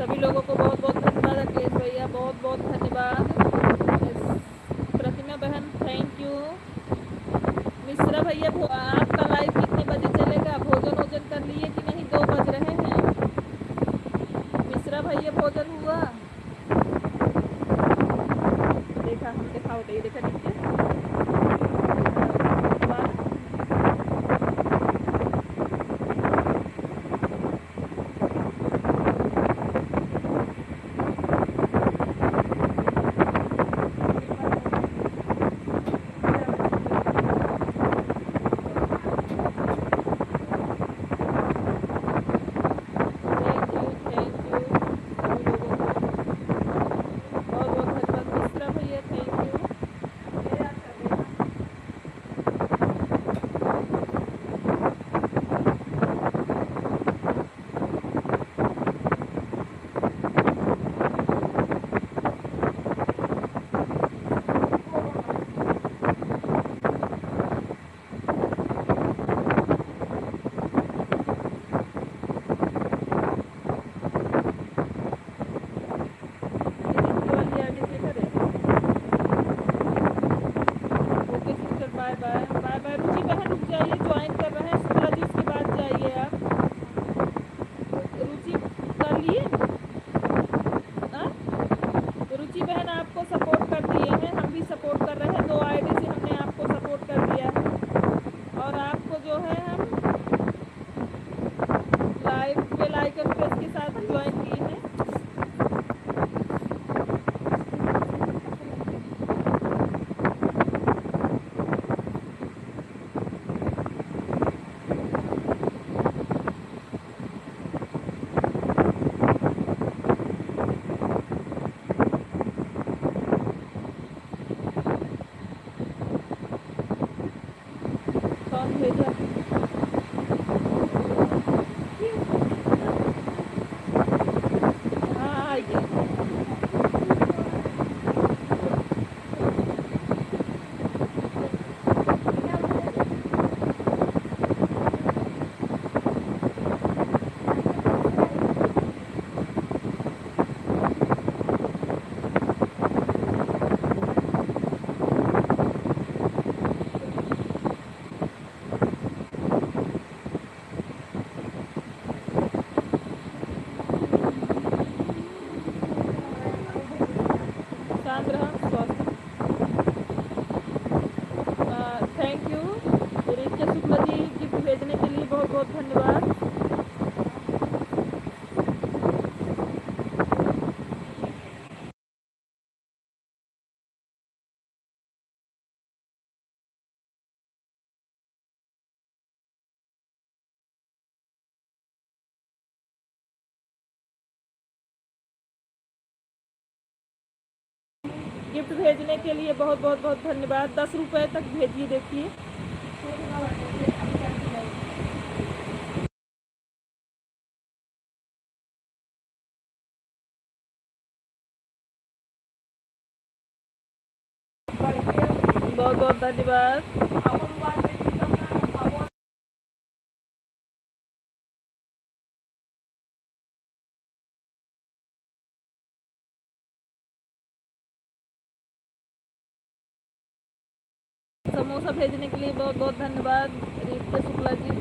सभी लोगों को बहुत बहुत धन्यवाद। अखिलेश भैया बहुत बहुत धन्यवाद। प्रतिमा बहन थैंक यू। मिश्रा भैया आपका लाइव कितने बजे चलेगा? भोजन वोजन कर लिए कि नहीं? 2 बज रहे हैं। मिश्रा भैया भोजन हुआ? देखा हम दिखाओ तो ये देखा नीचे गिफ्ट भेजने के लिए बहुत बहुत बहुत धन्यवाद। 10 रुपये तक भेजिए। देखिए बहुत बहुत धन्यवाद। समोसा भेजने के लिए बहुत बहुत धन्यवाद रीता शुक्ला जी।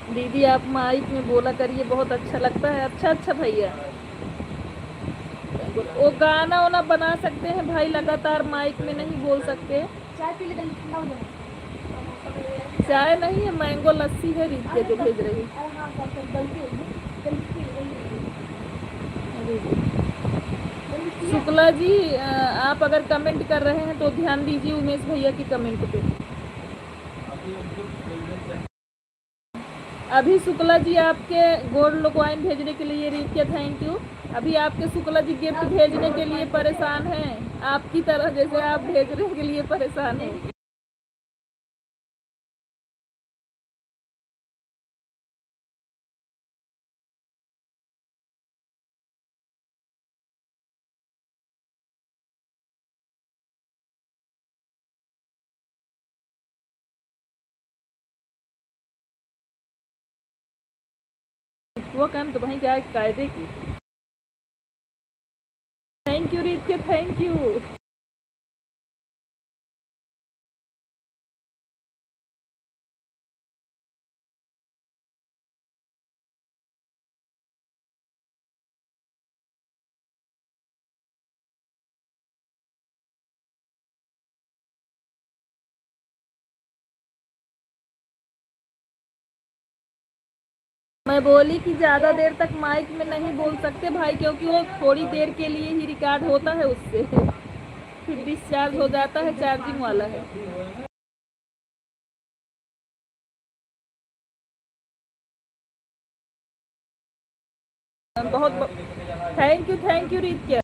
दीदी आप माइक में बोला करिए, बहुत अच्छा लगता है। अच्छा भैया वो गाना वाना बना सकते हैं भाई, लगातार माइक में नहीं बोल सकते। चाय नहीं है, मैंगो लस्सी है रीत जो भेज रही है। शुक्ला जी आप अगर कमेंट कर रहे हैं तो ध्यान दीजिए उमेश भैया की कमेंट पे। अभी शुक्ला जी आपके गोल्ड कॉइन भेजने के लिए रीत के थैंक यू। अभी आपके शुक्ला जी गिफ्ट भेजने के लिए परेशान हैं, आपकी तरह जैसे आप भेजने के लिए परेशान हैं। वो काम तो भाई क्या कायदे की। थैंक यू रीत के थैंक यू। मैं बोली कि ज़्यादा देर तक माइक में नहीं बोल सकते भाई, क्योंकि वो थोड़ी देर के लिए ही रिकॉर्ड होता है, उससे फिर डिस्चार्ज हो जाता है, चार्जिंग वाला है। बहुत थैंक यू रीत के।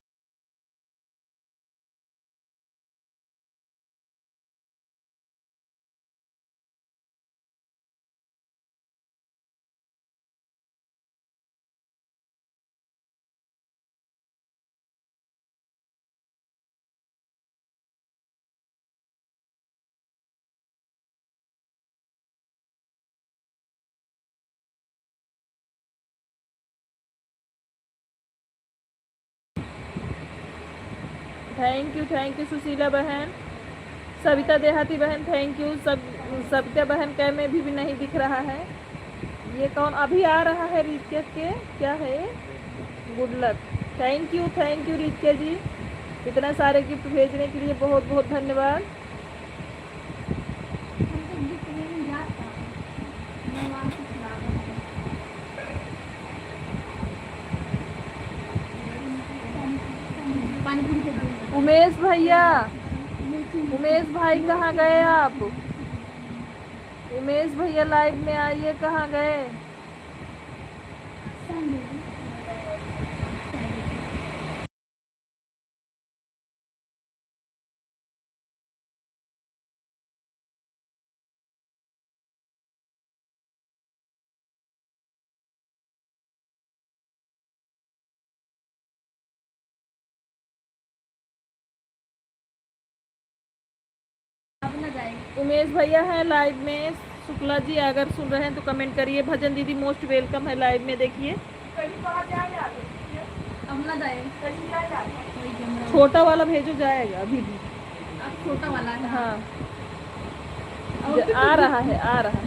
थैंक यू सुशीला बहन, सविता देहाती बहन थैंक यू। सविता बहन कै में भी नहीं दिख रहा है। ये कौन अभी आ रहा है रीत के, क्या है? Good luck. थैंक यू रीत जी, इतना सारे गिफ्ट भेजने के लिए बहुत बहुत धन्यवाद। उमेश भैया, उमेश भाई कहाँ गए आप? उमेश भैया लाइव में आइए, कहाँ गए? उमेश भैया है लाइव में। शुक्ला जी अगर सुन रहे हैं तो कमेंट करिए। भजन दीदी मोस्ट वेलकम है लाइव में, देखिए। छोटा वाला भेजो, जाएगा अभी भी। छोटा वाला है। हाँ आ रहा है, आ रहा है।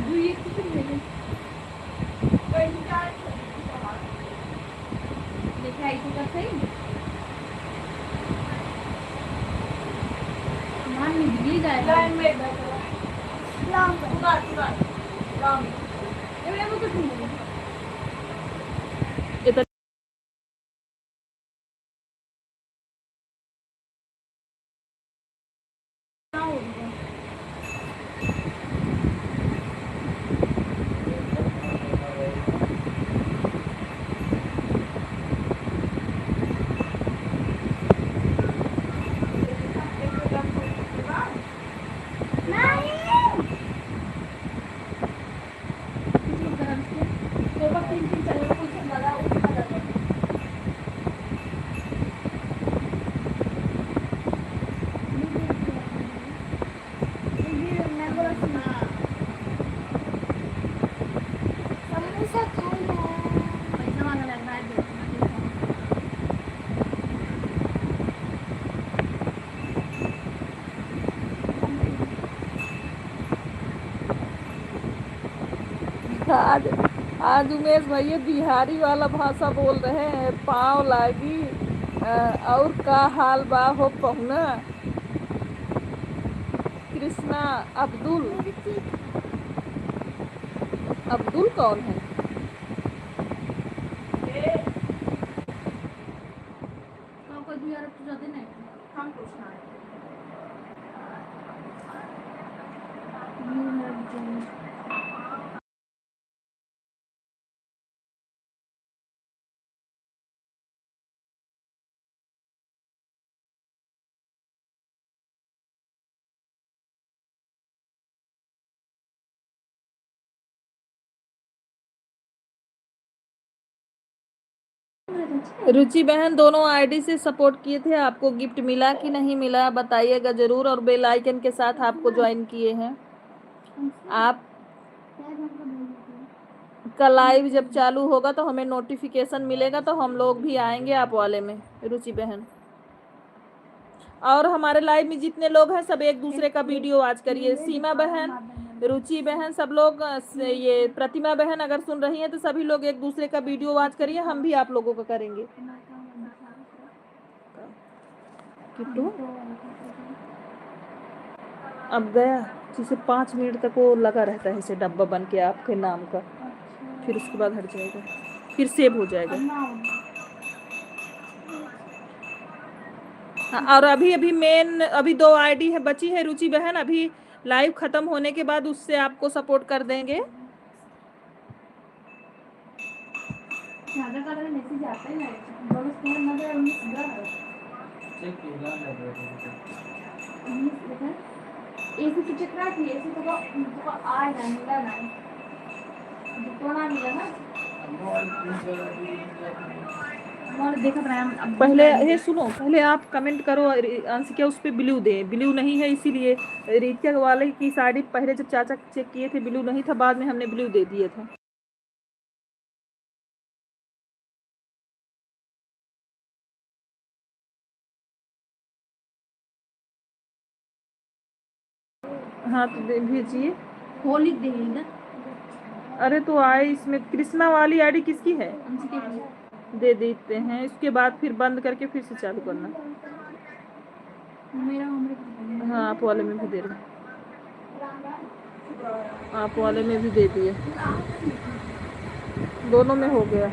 इतना आज आज उमेश भैया बिहारी वाला भाषा बोल रहे हैं। पाँव लागी और का हाल बा हो पहुना। कृष्णा अब्दुल, अब्दुल कौन है? हम पूछना है। रुचि बहन दोनों आईडी से सपोर्ट किए थे, आपको गिफ्ट मिला कि नहीं मिला बताइएगा जरूर, और बेल आइकन के साथ आपको ज्वाइन किए हैं आप। का लाइव जब चालू होगा तो हमें नोटिफिकेशन मिलेगा तो हम लोग भी आएंगे आप वाले में रुचि बहन। और हमारे लाइव में जितने लोग हैं सब एक दूसरे का वीडियो वॉच करिए। सीमा बहन, रुचि बहन, सब लोग, ये प्रतिमा बहन अगर सुन रही हैं तो सभी लोग एक दूसरे का वीडियो वॉच करिए, हम भी आप लोगों का करेंगे। किट्टू अब गया, जिसे 5 मिनट तक वो लगा रहता है इसे डब्बा बन के आपके नाम का, फिर उसके बाद हट जाएगा, फिर सेव हो जाएगा। और अभी मेन अभी 2 आईडी है बची है रुचि बहन, अभी लाइव खत्म होने के बाद उससे आपको सपोर्ट कर देंगे। मैसेज आता है ऐसे तो चेक रखी ऐसे तो आ ना मिला ना तो ना मिला ना पहले ये सुनो, पहले आप कमेंट करो अंश क्या उस पे ब्लू दे, ब्लू नहीं है इसीलिए रीचा वाले की साड़ी पहले जब चाचा चेक किए थे ब्लू नहीं था, बाद में हमने ब्लू दे दिए थे। हाँ तो भेजिए, वो लिख देंगे ना। अरे तो आए इसमें कृष्णा वाली आईडी किसकी है दे देते हैं, इसके बाद फिर बंद करके फिर से चालू करना। मेरा हाँ आप वाले में भी दे रहे, आप वाले में भी दे दिए, दोनों में हो गया।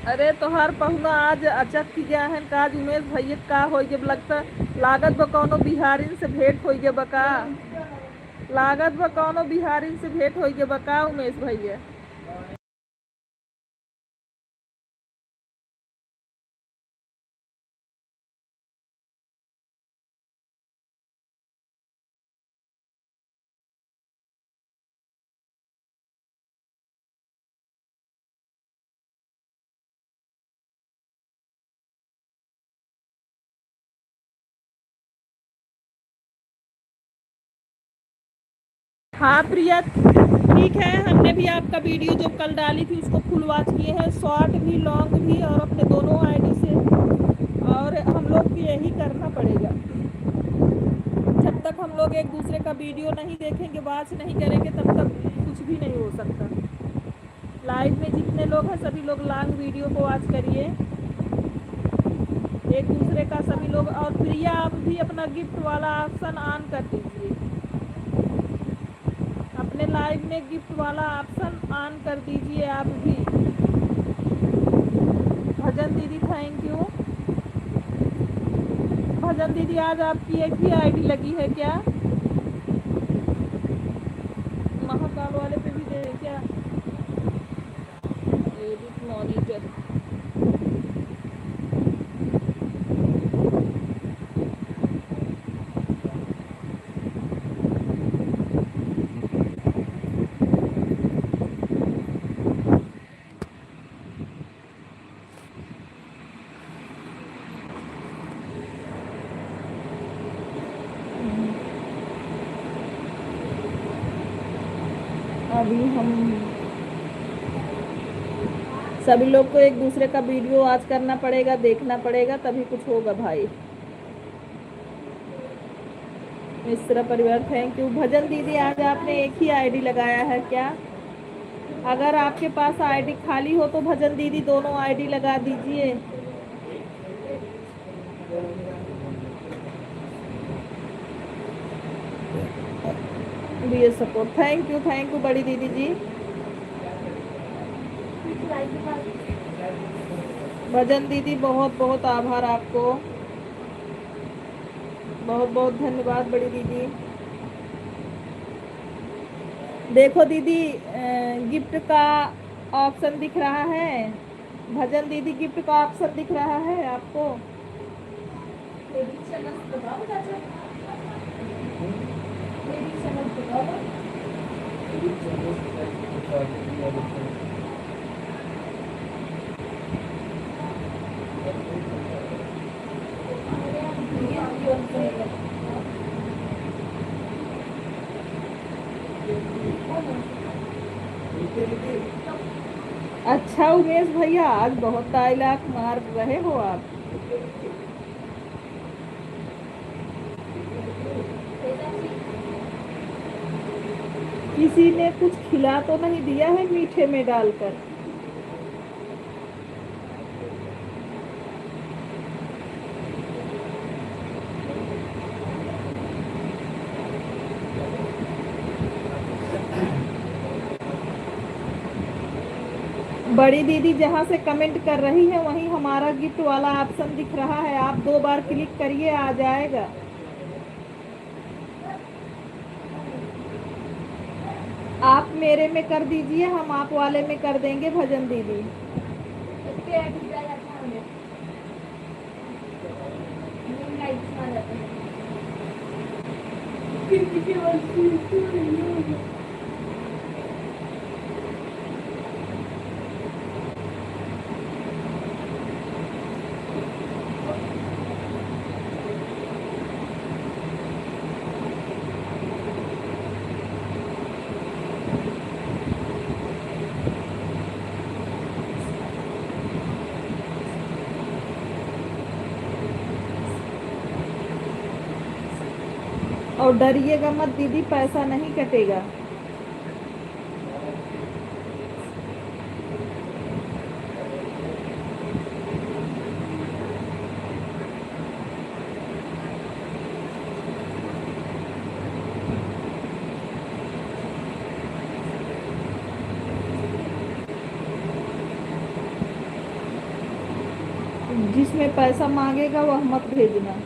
अरे तोहार पहुना आज अचक की गया है काज उमेश भैया का हो जब लगता लागत ब कौनो बिहारिन से भेंट हो गए बका, लागत ब कौनो बिहारिन से भेंट हो गए बका उमेश भैया। हाँ प्रिया ठीक है, हमने भी आपका वीडियो जो कल डाली थी उसको फुल वॉच किए हैं, शॉर्ट भी लॉन्ग भी, और अपने दोनों आईडी से, और हम लोग भी यही करना पड़ेगा। जब तक हम लोग एक दूसरे का वीडियो नहीं देखेंगे, वॉच नहीं करेंगे, तब तक कुछ भी नहीं हो सकता। लाइव में जितने लोग हैं सभी लोग लॉन्ग वीडियो को वॉच करिए एक दूसरे का सभी लोग। और प्रिया आप भी अपना गिफ्ट वाला ऑप्शन ऑन कर दीजिए, अपने लाइव में गिफ्ट वाला ऑप्शन ऑन कर दीजिए आप भी। भजन दीदी थैंक यू। भजन दीदी आज आपकी एक ही आईडी लगी है क्या, महाकाल वाले पे भी दे क्या, एडिट मॉनिटर। अभी हम सभी लोग को एक दूसरे का वीडियो वॉच करना पड़ेगा, देखना पड़ेगा, तभी कुछ होगा भाई। मिश्रा परिवार थैंक यू। भजन दीदी आज आपने एक ही आईडी लगाया है क्या, अगर आपके पास आईडी खाली हो तो भजन दीदी दोनों आईडी लगा दीजिए। सपोर्ट, थैंक यू बड़ी दीदी जी। भजन दीदी बहुत बहुत आभार आपको, बहुत बहुत धन्यवाद बड़ी दीदी। देखो दीदी गिफ्ट का ऑप्शन दिख रहा है। भजन दीदी गिफ्ट का ऑप्शन दिख रहा है आपको। अच्छा उमेश भैया, आज बहुत डायलॉग मार रहे हो आप। किसी ने कुछ खिला तो नहीं दिया है मीठे में डालकर? बड़ी दीदी जहाँ से कमेंट कर रही है वहीं हमारा गिफ्ट वाला ऑप्शन दिख रहा है, आप 2 बार क्लिक करिए, आ जाएगा। आप मेरे में कर दीजिए, हम आप वाले में कर देंगे भजन दीदी। और डरिएगा मत दीदी, पैसा नहीं कटेगा। जिसमें पैसा मांगेगा वह मत भेजना।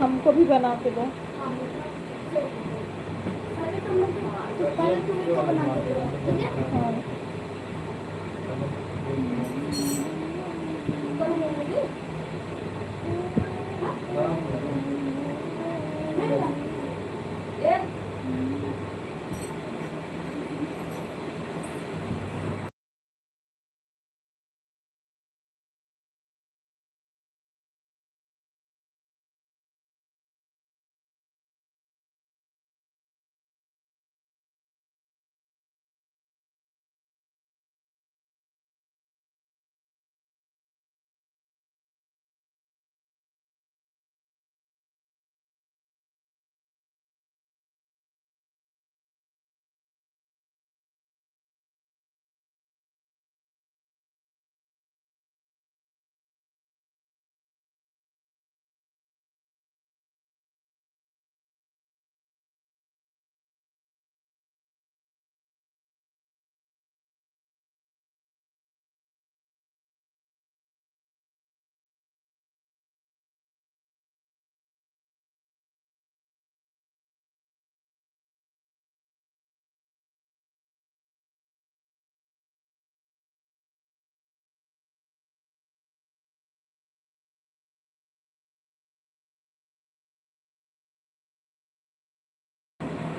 हमको भी बना के दो। हाँ।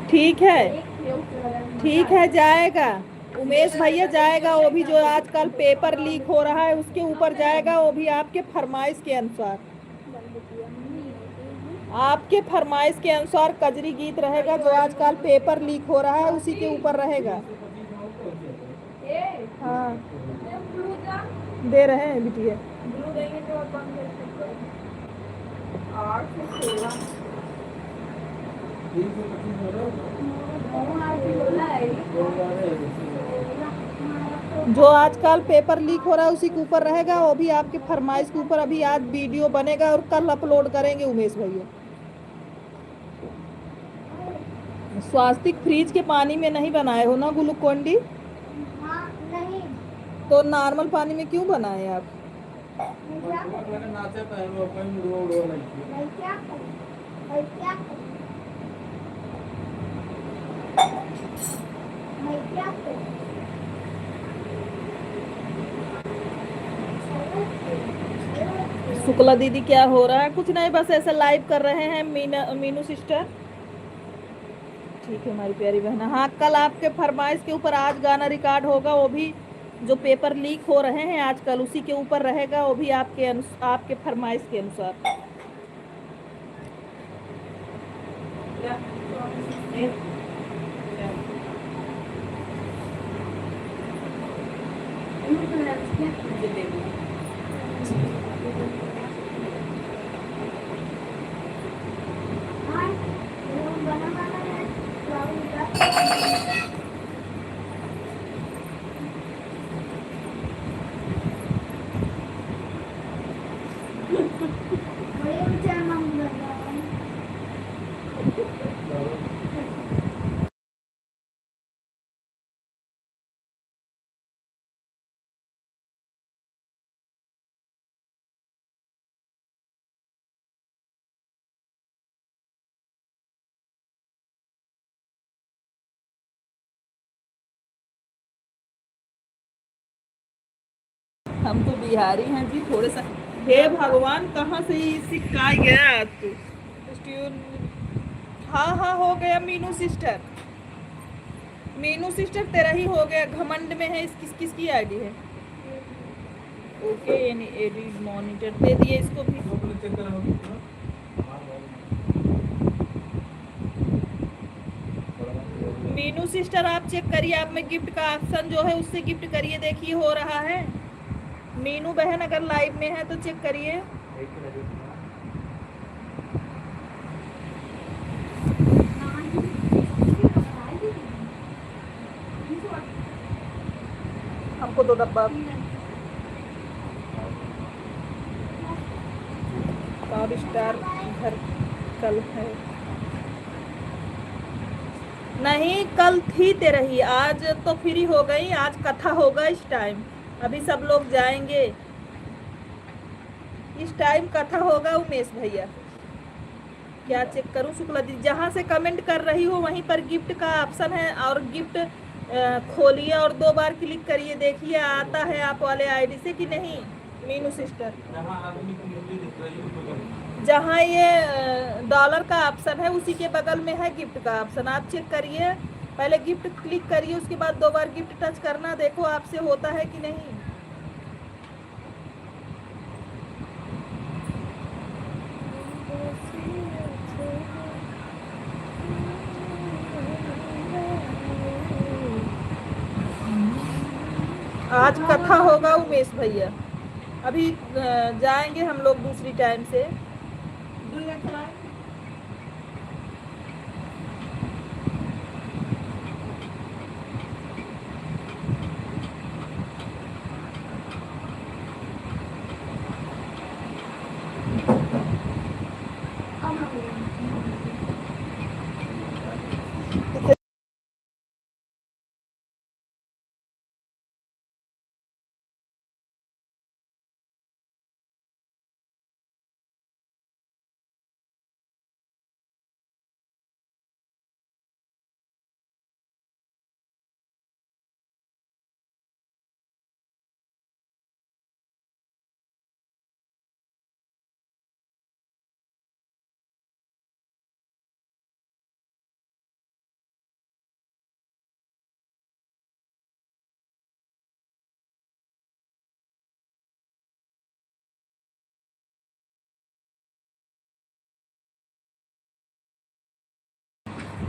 ठीक है, ठीक है, जाएगा उमेश भैया, जाएगा वो भी। जो आजकल पेपर लीक हो रहा है उसके ऊपर जाएगा वो भी, आपके फरमाइश के अनुसार। आपके फरमाइश के अनुसार कजरी गीत रहेगा। जो आजकल पेपर लीक हो रहा है उसी के ऊपर रहेगा। हाँ, दे रहे हैं बिटिया। जो आजकल पेपर लीक हो रहा है उसी के ऊपर रहेगा वो भी, आपके फरमाइश के ऊपर। अभी आज वीडियो बनेगा और कल अपलोड करेंगे उमेश भैया। स्वास्तिक फ्रिज के पानी में नहीं बनाए हो ना ग्लूकोन डी? नहीं। तो नॉर्मल पानी में क्यों बनाए आप? नाचे पहलो अपन मुड़वा उड़वा लगी। मैं क्या करूं? मैं क्या करूं? शुक्ला दीदी क्या हो रहा है? कुछ नहीं, बस ऐसा लाइव कर रहे हैं। मीनू सिस्टर, ठीक है हमारी प्यारी बहना। हाँ, कल आपके फरमाइश के ऊपर आज गाना रिकॉर्ड होगा वो भी। जो पेपर लीक हो रहे हैं आजकल उसी के ऊपर रहेगा वो भी, आपके फरमाइश के अनुसार। हम तो बिहारी हैं जी, थोड़े सा। हे भगवान, कहाँ से ये सिक्का गया तू? हाँ हाँ, हो गया मीनू सिस्टर। मीनू सिस्टर तेरा ही हो गया। घमंड में है। किसकी आईडी है? ओके, यानी एडिट मॉनिटर दे दिए इसको भी। चेक करोगे मीनू सिस्टर आप चेक करिए, आप में गिफ्ट का ऑप्शन जो है उससे गिफ्ट करिए, देखिए हो रहा है। मीनू बहन अगर लाइव में है तो चेक करिए। हमको 2 डब्बा 5 स्टार घर कल है। नहीं, कल थी तेरा ही, आज तो फ्री हो गई। आज कथा होगा इस टाइम, अभी सब लोग जाएंगे। इस टाइम कथा होगा उमेश भैया। क्या चेक करूं शुक्ला दी? जहां से कमेंट कर रही हो वहीं पर गिफ्ट का ऑप्शन है, और गिफ्ट खोलिए और 2 बार क्लिक करिए, देखिए आता है आप वाले आईडी से कि नहीं। मीनू सिस्टर, जहाँ ये डॉलर का ऑप्शन है उसी के बगल में है गिफ्ट का ऑप्शन, आप चेक करिए। पहले गिफ्ट क्लिक करिए, उसके बाद 2 बार गिफ्ट टच करना, देखो आपसे होता है कि नहीं। आज कथा होगा उमेश भैया। अभी जाएंगे हम लोग दूसरी टाइम से।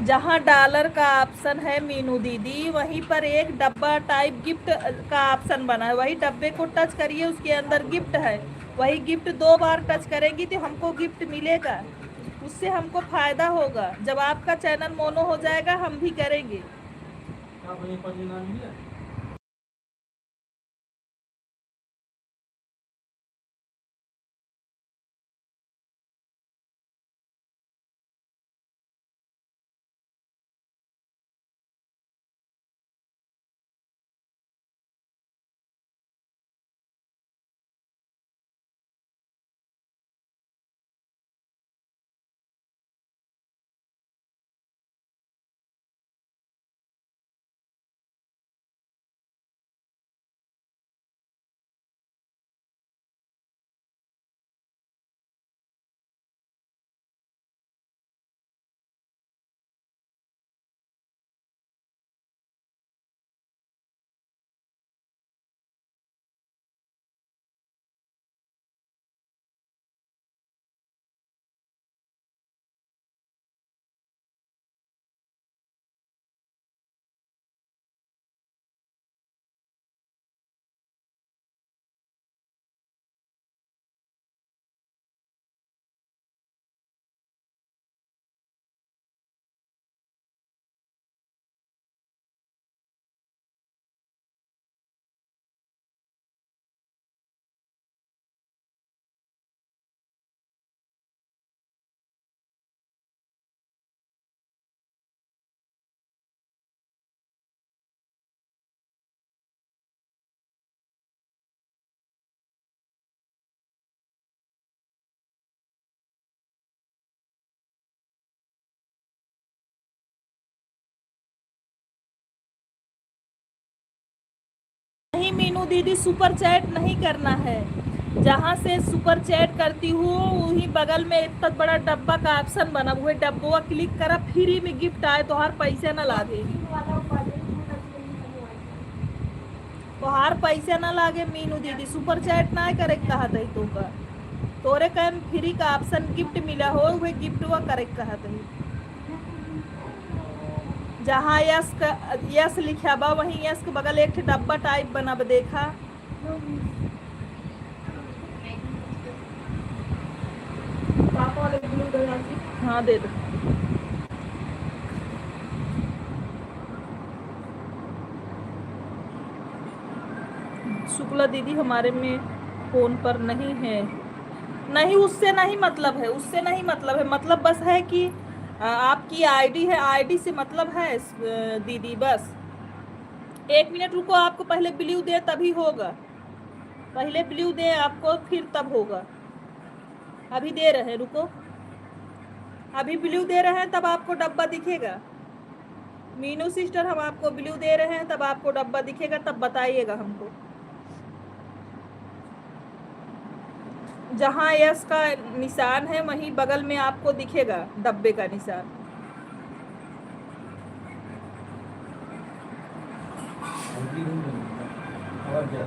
जहाँ डॉलर का ऑप्शन है मीनू दीदी, वहीं पर एक डब्बा टाइप गिफ्ट का ऑप्शन बना है, वही डब्बे को टच करिए, उसके अंदर गिफ्ट है। वही गिफ्ट 2 बार टच करेंगी तो हमको गिफ्ट मिलेगा, उससे हमको फायदा होगा। जब आपका चैनल मोनो हो जाएगा हम भी करेंगे। आप ये परिणाम मिला नहीं मीनू दीदी, सुपर चैट नहीं करना है। जहाँ से सुपर चैट करती हूँ वही बगल में इतना बड़ा डब्बा का ऑप्शन बना हुआ है, डब्बा क्लिक करा, फ्री में गिफ्ट आए तो हर पैसे ना लागे, तो हर पैसे ना लागे मीनू दीदी। सुपर चैट ना करे कहा था तो का तोरे कन फ्री का ऑप्शन गिफ्ट मिला हो, वह गिफ्ट वो करे कहा था। जहाँ यस लिखा बा वहीं यस के बगल एक डब्बा टाइप बना बा, देखा। पापा वाले ब्लू दे हाँ दे दो। शुक्ला दीदी हमारे में फोन पर नहीं है। नहीं, उससे नहीं मतलब है, उससे नहीं मतलब है, मतलब बस है कि आपकी आईडी है, आईडी से मतलब है दीदी। बस 1 मिनट रुको, आपको पहले ब्लू दे तभी होगा, पहले ब्लू दे आपको फिर तब होगा। अभी दे रहे हैं, रुको, अभी ब्लू दे रहे हैं तब आपको डब्बा दिखेगा। मीनू सिस्टर हम आपको ब्लू दे रहे हैं तब आपको डब्बा दिखेगा, तब बताइएगा हमको। जहाँ यस का निशान है वहीं बगल में आपको दिखेगा डब्बे का निशान। और क्या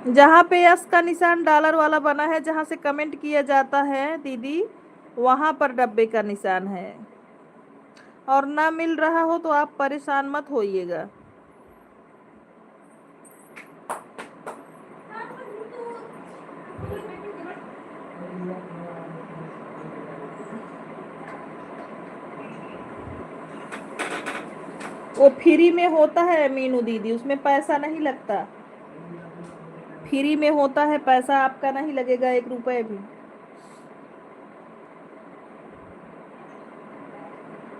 जहाँ पे यस का निशान डॉलर वाला बना है, जहाँ से कमेंट किया जाता है दीदी, वहाँ पर डब्बे का निशान है। और ना मिल रहा हो तो आप परेशान मत होइएगा। वो फ्री में होता है मीनू दीदी, उसमें पैसा नहीं लगता। फ्री में होता है, पैसा आपका नहीं लगेगा 1 रुपए भी।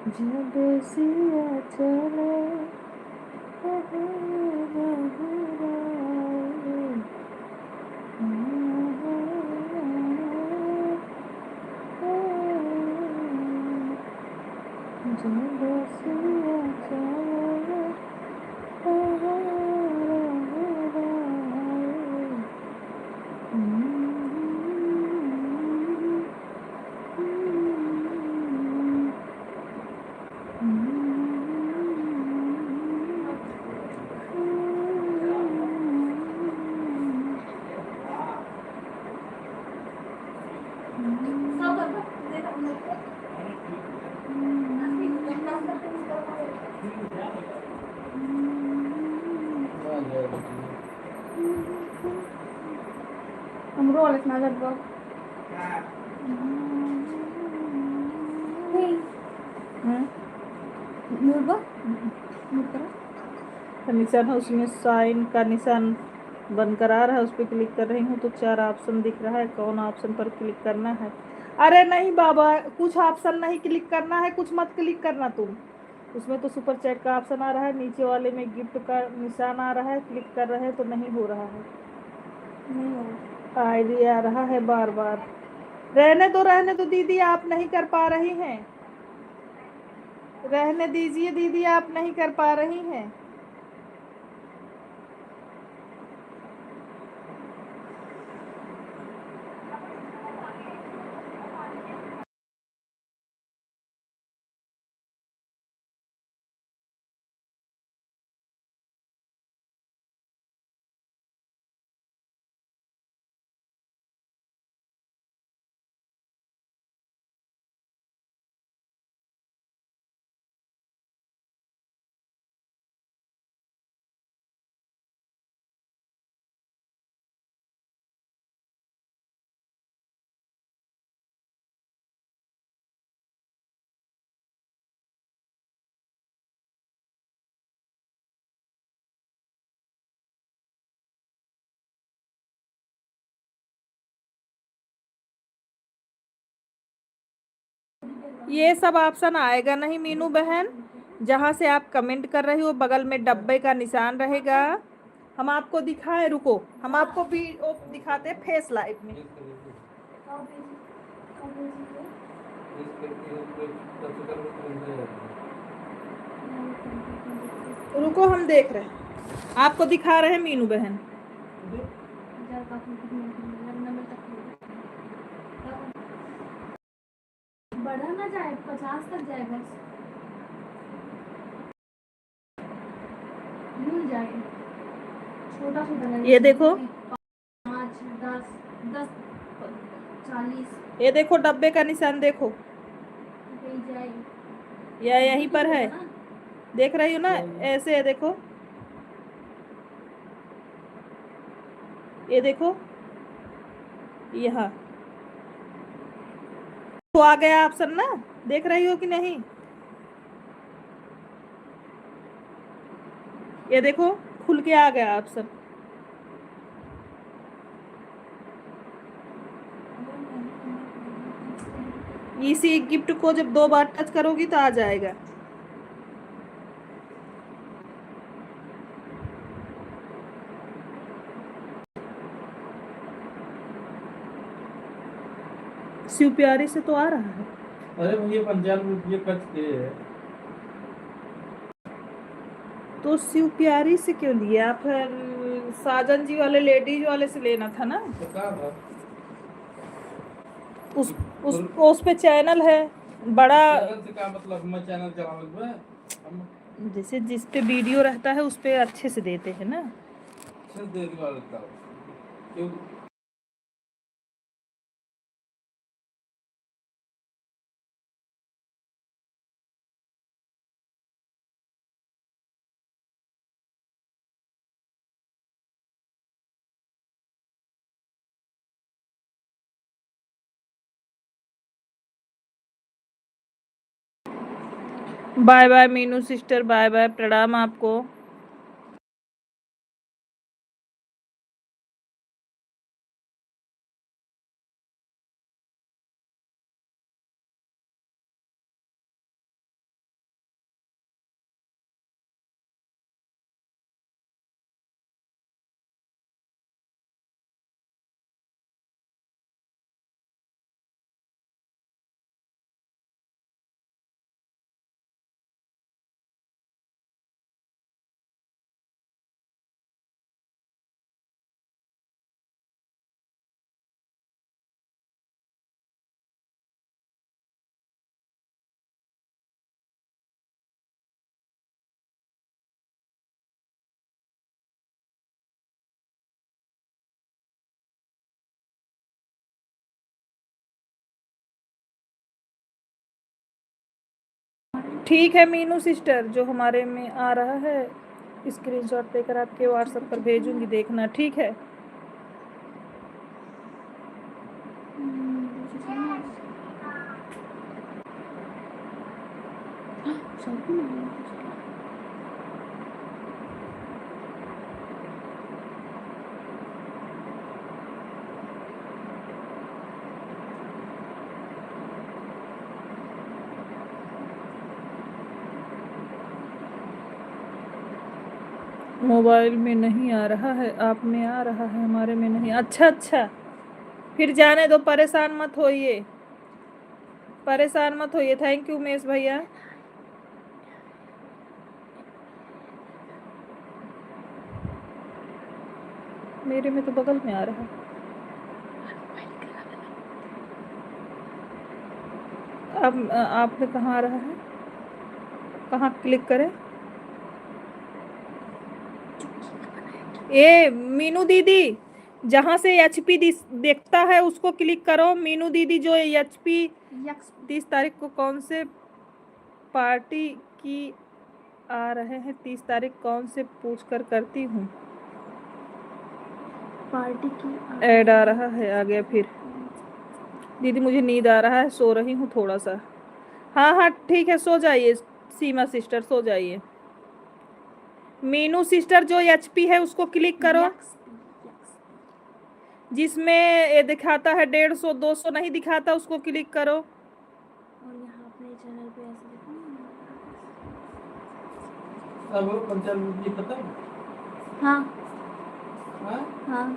जब सिया चले हम रोल इतना जब निशान है, उसमें साइन का निशान बनकर आ रहा है, उस पर क्लिक कर रही हूँ तो 4 ऑप्शन दिख रहा है। कौन ऑप्शन पर क्लिक करना है? अरे नहीं बाबा, कुछ ऑप्शन नहीं क्लिक करना है, कुछ मत क्लिक करना तुम। उसमें तो सुपर चैट का ऑप्शन आ रहा है, नीचे वाले में गिफ्ट का निशान आ रहा है, क्लिक कर रहे हैं तो नहीं हो रहा है। आईडी आ रहा है बार बार। रहने दो दीदी, आप नहीं कर पा रही हैं। रहने दीजिए दीदी, आप नहीं कर पा रही हैं। ये सब ऑप्शन आएगा नहीं मीनू बहन। जहाँ से आप कमेंट कर रही हो बगल में डब्बे का निशान रहेगा। हम आपको दिखाएं, रुको, हम आपको भी दिखाते हैं फेस लाइव में। रुको, हम देख रहे हैं, आपको दिखा रहे हैं मीनू बहन। बढ़ा ना जाए, 50 तक जाए बस, मिल जाए छोटा छोटा। ये देखो, 5, 10, 10, 40 ये देखो डब्बे का निशान देखो, जाए। या यहीं पर है, देख रही हो ना? ऐसे है, देखो, ये देखो यहाँ तो आ गया ऑप्शन ना, देख रही हो कि नहीं? ये देखो खुल के आ गया ऑप्शन। इसी गिफ्ट को जब 2 बार टच करोगी तो आ जाएगा। शिव प्यारी से तो आ रहा है। अरे भैया 95 रुपये कट के है। तो शिव प्यारी से क्यों लिया? फिर साजन जी वाले लेडीज वाले से लेना था ना। तो का है? उस पे चैनल है बड़ा, चैनल से क्या मतलब? मैं चैनल चलाऊंगा जैसे जिस पे वीडियो रहता है उस पे अच्छे से देते हैं ना। सिर्फ देने वाला था। क्यों? Bye bye Meenu sister, bye bye, प्रणाम आपको। ठीक है मीनू सिस्टर, जो हमारे में आ रहा है स्क्रीनशॉट लेकर आपके व्हाट्सएप पर भेजूंगी, देखना, ठीक है। मोबाइल में नहीं आ रहा है, आप में आ रहा है, हमारे में नहीं। अच्छा अच्छा, फिर जाने दो, परेशान मत होइए, परेशान मत होइए। थैंक यू उमेश भैया। मेरे में तो बगल में आ रहा है। अब आप में कहाँ आ रहा है, कहाँ क्लिक करें? ए मीनू दीदी, जहाँ से एचपी देखता है उसको क्लिक करो। मीनू दीदी, जो एचपी 30 तारीख को कौन से पार्टी की आ रहे हैं, 30 तारीख कौन से पूछ कर करती हूँ। पार्टी की ऐड आ रहा है, आ गया। फिर दीदी मुझे नींद आ रहा है, सो रही हूँ थोड़ा सा। हाँ हाँ ठीक है, सो जाइए सीमा सिस्टर, सो जाइए। मीनू सिस्टर, जो एचपी है उसको क्लिक करो, जिसमें ये दिखाता है 150 200 नहीं दिखाता, उसको क्लिक करो। और यहाँ अपने चैनल पे ऐसे देखो। अब 95 रुपये खत्म। हाँ हाँ, हाँ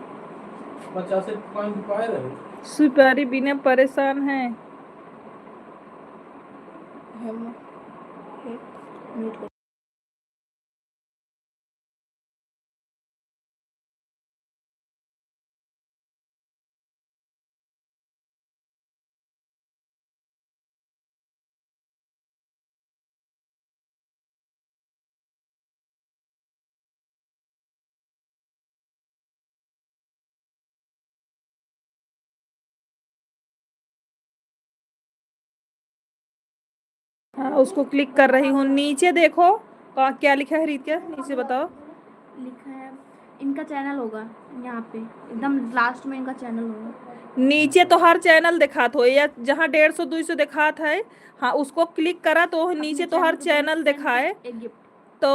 85 पॉइंट पाए रहे। सुपारी बिना परेशान है। हाँ, उसको क्लिक कर रही हूँ। नीचे देखो क्या लिखा है, रीत, क्या नीचे बताओ। लिखा है इनका चैनल होगा, यहाँ पे एकदम लास्ट में इनका चैनल होगा। नीचे तो हर चैनल दिखात हो, या जहाँ 150 200 दिखात है, हाँ उसको क्लिक करा तो नीचे तो हर चैनल दिखाए। एक गिफ्ट तो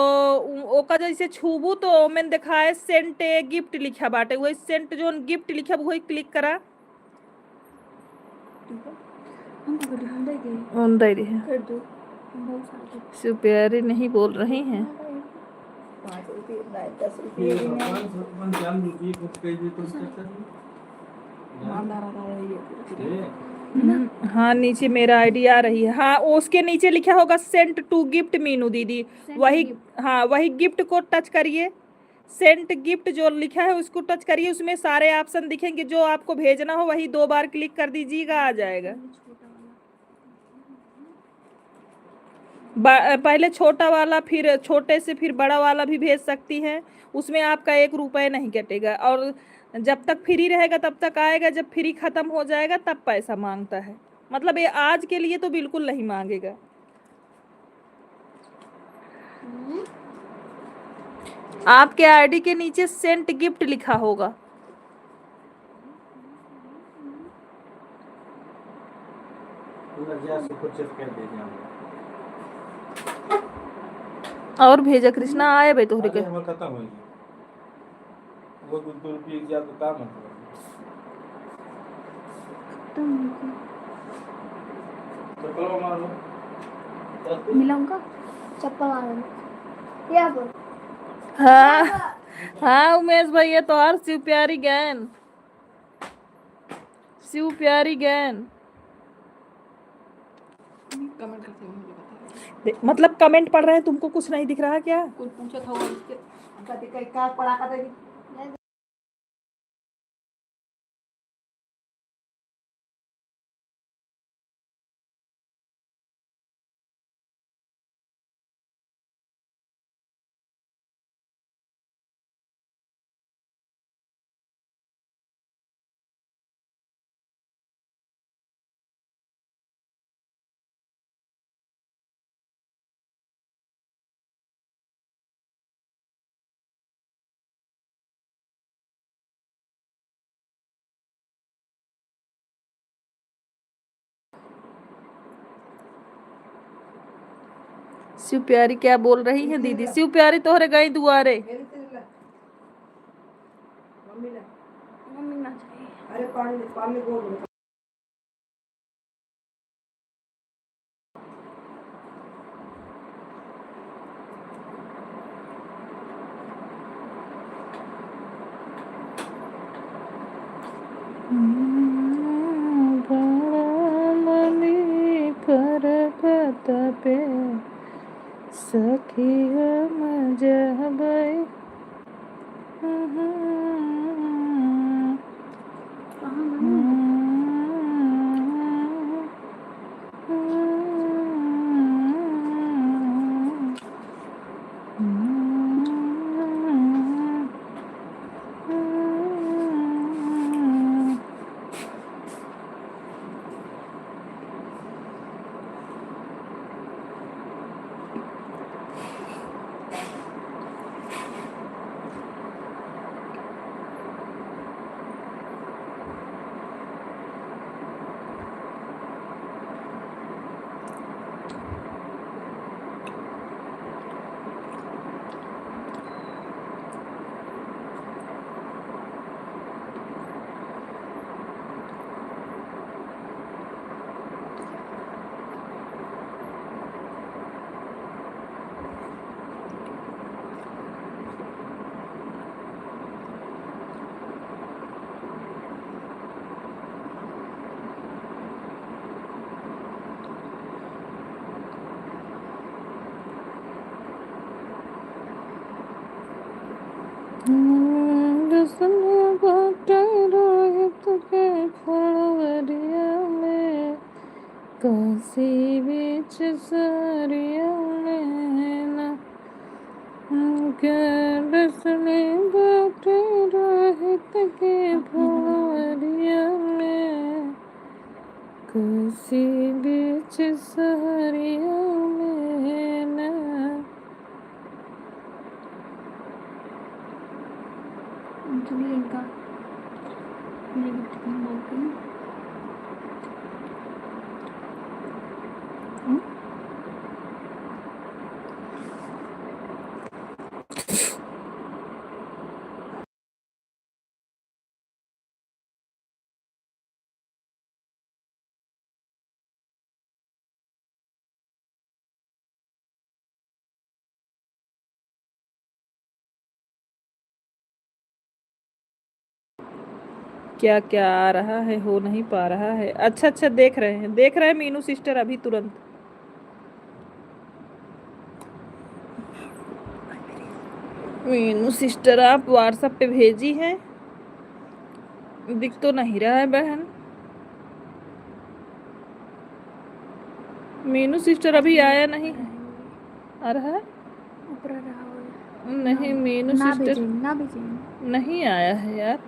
ओका जैसे छूबू तो ओमें दिखाए सेंट ए गिफ्ट लिखा बाटे, वही सेंट जो गिफ्ट लिखा वही क्लिक करा। हमको वीडियो ढूंढ दे ऑन दे रही है, कर दो, हम बहुत सारे सुप्यारी नहीं बोल रही हैं। 5 रुपये 10 ये रुपये 95 रुपये कुछ कह दी तो हाँ नीचे मेरा आईडी आ रही है। हाँ उसके नीचे लिखा होगा सेंट टू गिफ्ट मीनू दीदी, वही, हाँ वही गिफ्ट को टच करिए। सेंट गिफ्ट जो लिखा है उसको टच करिए, उसमें सारे ऑप्शन दिखेंगे, जो आपको भेजना हो वही 2 बार क्लिक कर दीजिएगा, आ जाएगा। पहले छोटा वाला, फिर छोटे से फिर बड़ा वाला भी भेज सकती हैं। उसमें आपका 1 रुपये नहीं कटेगा, और जब तक फ्री रहेगा तब तक आएगा, जब फ्री खत्म हो जाएगा तब पैसा मांगता है। मतलब ये आज के लिए तो बिल्कुल नहीं मांगेगा। आपके आईडी के नीचे सेंट गिफ्ट लिखा होगा। पूरा जैसे कुछ कर दे जाऊंगा। और भेजा कृष्णा आए भाई तोहरे के। अरे हमर खत्म हो गया। वो दूर पी गया तो काम है। चप्पल मारो। मिला उनका चप्पल मारो या बोल। हाँ हाँ उमेश भैया, तो हर शिव प्यारी गैन, शिव प्यारी गैन। कमेंट करते हैं मुझे बता। मतलब कमेंट पढ़ रहे हैं, तुमको कुछ नहीं दिख रहा क्या? कोई पूछा था वो इसके कभी कहीं का पड़ा का देगी। शिव प्यारी क्या बोल रही है दीदी? शिव प्यारी तोहरे गई दुआरे। मम्मी ना चाहिए। अरे पानी बोल पे सखिया मजहबै काशी बीच सारिया लेना रसने बाटे रोहित के फरिया में, काशी बीच सारिया लेना। अंजलि इनका मेरे गिफ्ट का बोलती हूँ। क्या क्या आ रहा है, हो नहीं पा रहा है। अच्छा अच्छा, देख रहे हैं, देख रहे हैं मीनू सिस्टर अभी तुरंत। मीनू सिस्टर आप व्हाट्सएप पे भेजी हैं, दिख तो नहीं रहा है बहन। मीनू सिस्टर अभी आया नहीं है। आ रहा है? ऊपर आ रहा हो नहीं, मीनू ना सिस्टर भेजेंगे ना भेजेंगे। नहीं आया है यार,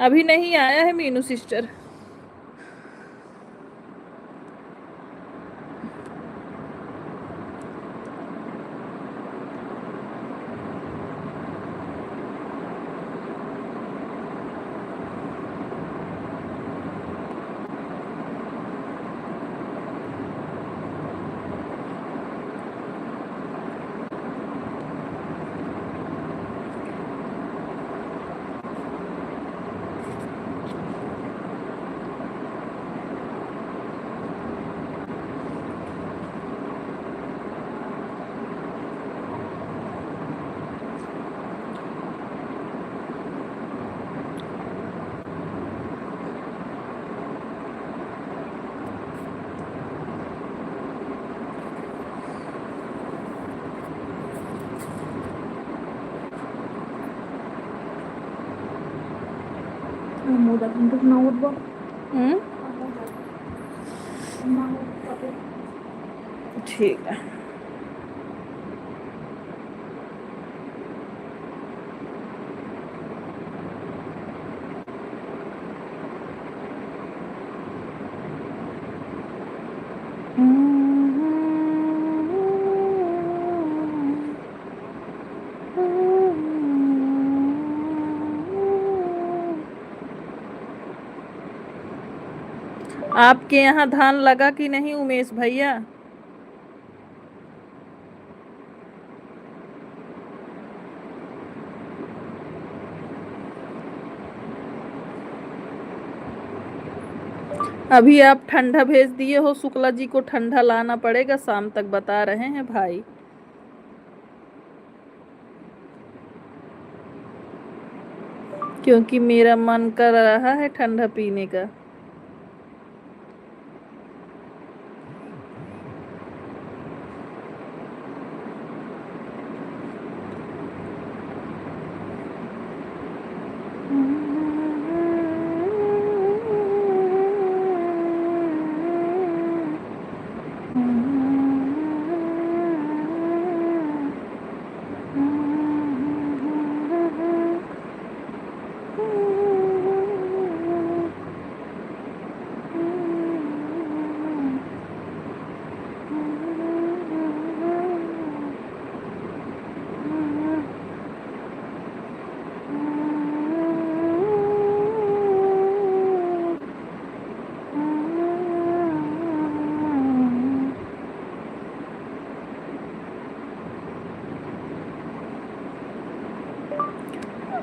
अभी नहीं आया है मीनू सिस्टर। मोदा घंटे ना उठबो हम्म, ठीक है। आपके यहाँ धान लगा कि नहीं उमेश भैया? अभी आप ठंडा भेज दिए हो, शुक्ला जी को ठंडा लाना पड़ेगा शाम तक, बता रहे हैं भाई। क्योंकि मेरा मन कर रहा है ठंडा पीने का।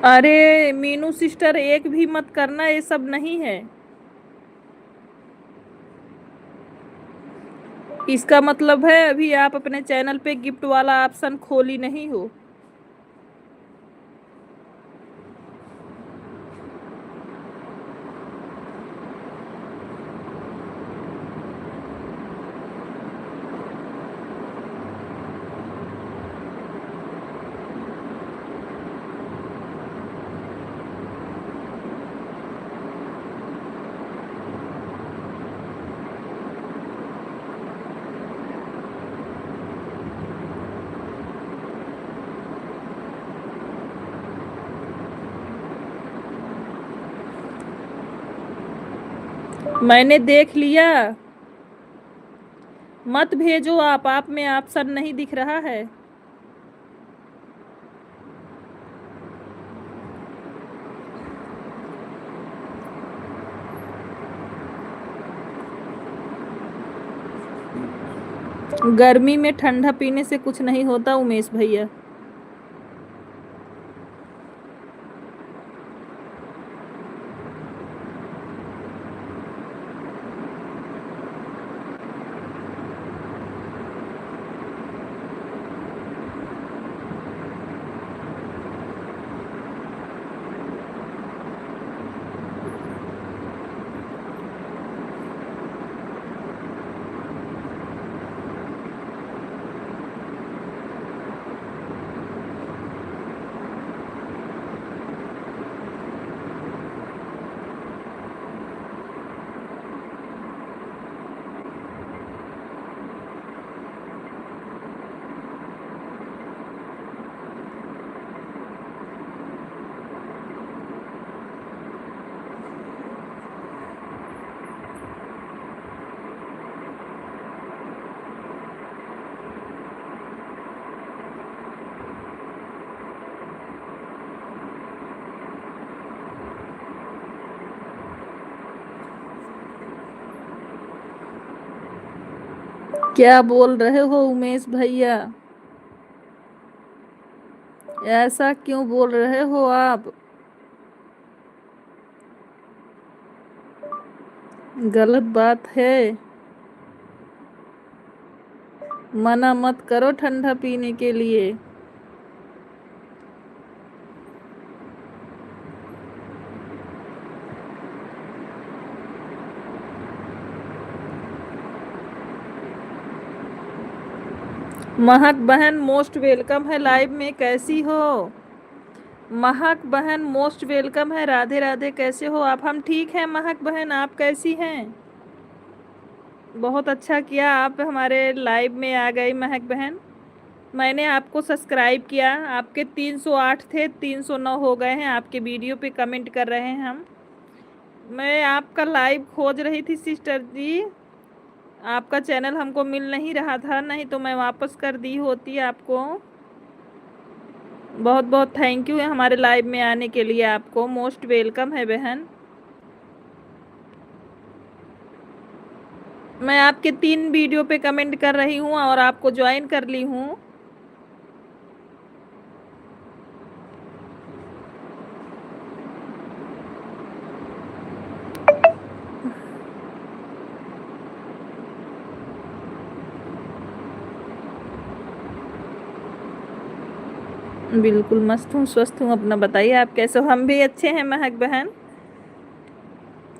अरे मीनू सिस्टर, एक भी मत करना, ये सब नहीं है। इसका मतलब है अभी आप अपने चैनल पे गिफ्ट वाला ऑप्शन खोली नहीं हो। मैंने देख लिया, मत भेजो आप में ऑप्शन नहीं दिख रहा है। गर्मी में ठंडा पीने से कुछ नहीं होता उमेश भैया। क्या बोल रहे हो उमेश भैया? ऐसा क्यों बोल रहे हो आप? गलत बात है। मना मत करो ठंडा पीने के लिए। महक बहन मोस्ट वेलकम है लाइव में, कैसी हो? महक बहन मोस्ट वेलकम है। राधे राधे, कैसे हो आप? हम ठीक हैं महक बहन, आप कैसी हैं? बहुत अच्छा किया आप हमारे लाइव में आ गई महक बहन। मैंने आपको सब्सक्राइब किया, आपके 308 थे, 309 हो गए हैं। आपके वीडियो पे कमेंट कर रहे हैं हम। मैं आपका लाइव खोज रही थी सिस्टर जी, आपका चैनल हमको मिल नहीं रहा था, नहीं तो मैं वापस कर दी होती आपको। बहुत बहुत थैंक यू हमारे लाइव में आने के लिए, आपको मोस्ट वेलकम है बहन। मैं आपके 3 वीडियो पे कमेंट कर रही हूँ और आपको ज्वाइन कर ली हूँ। बिल्कुल मस्त हूँ, स्वस्थ हूँ। अपना बताइए आप कैसे हो? हम भी अच्छे हैं महक बहन।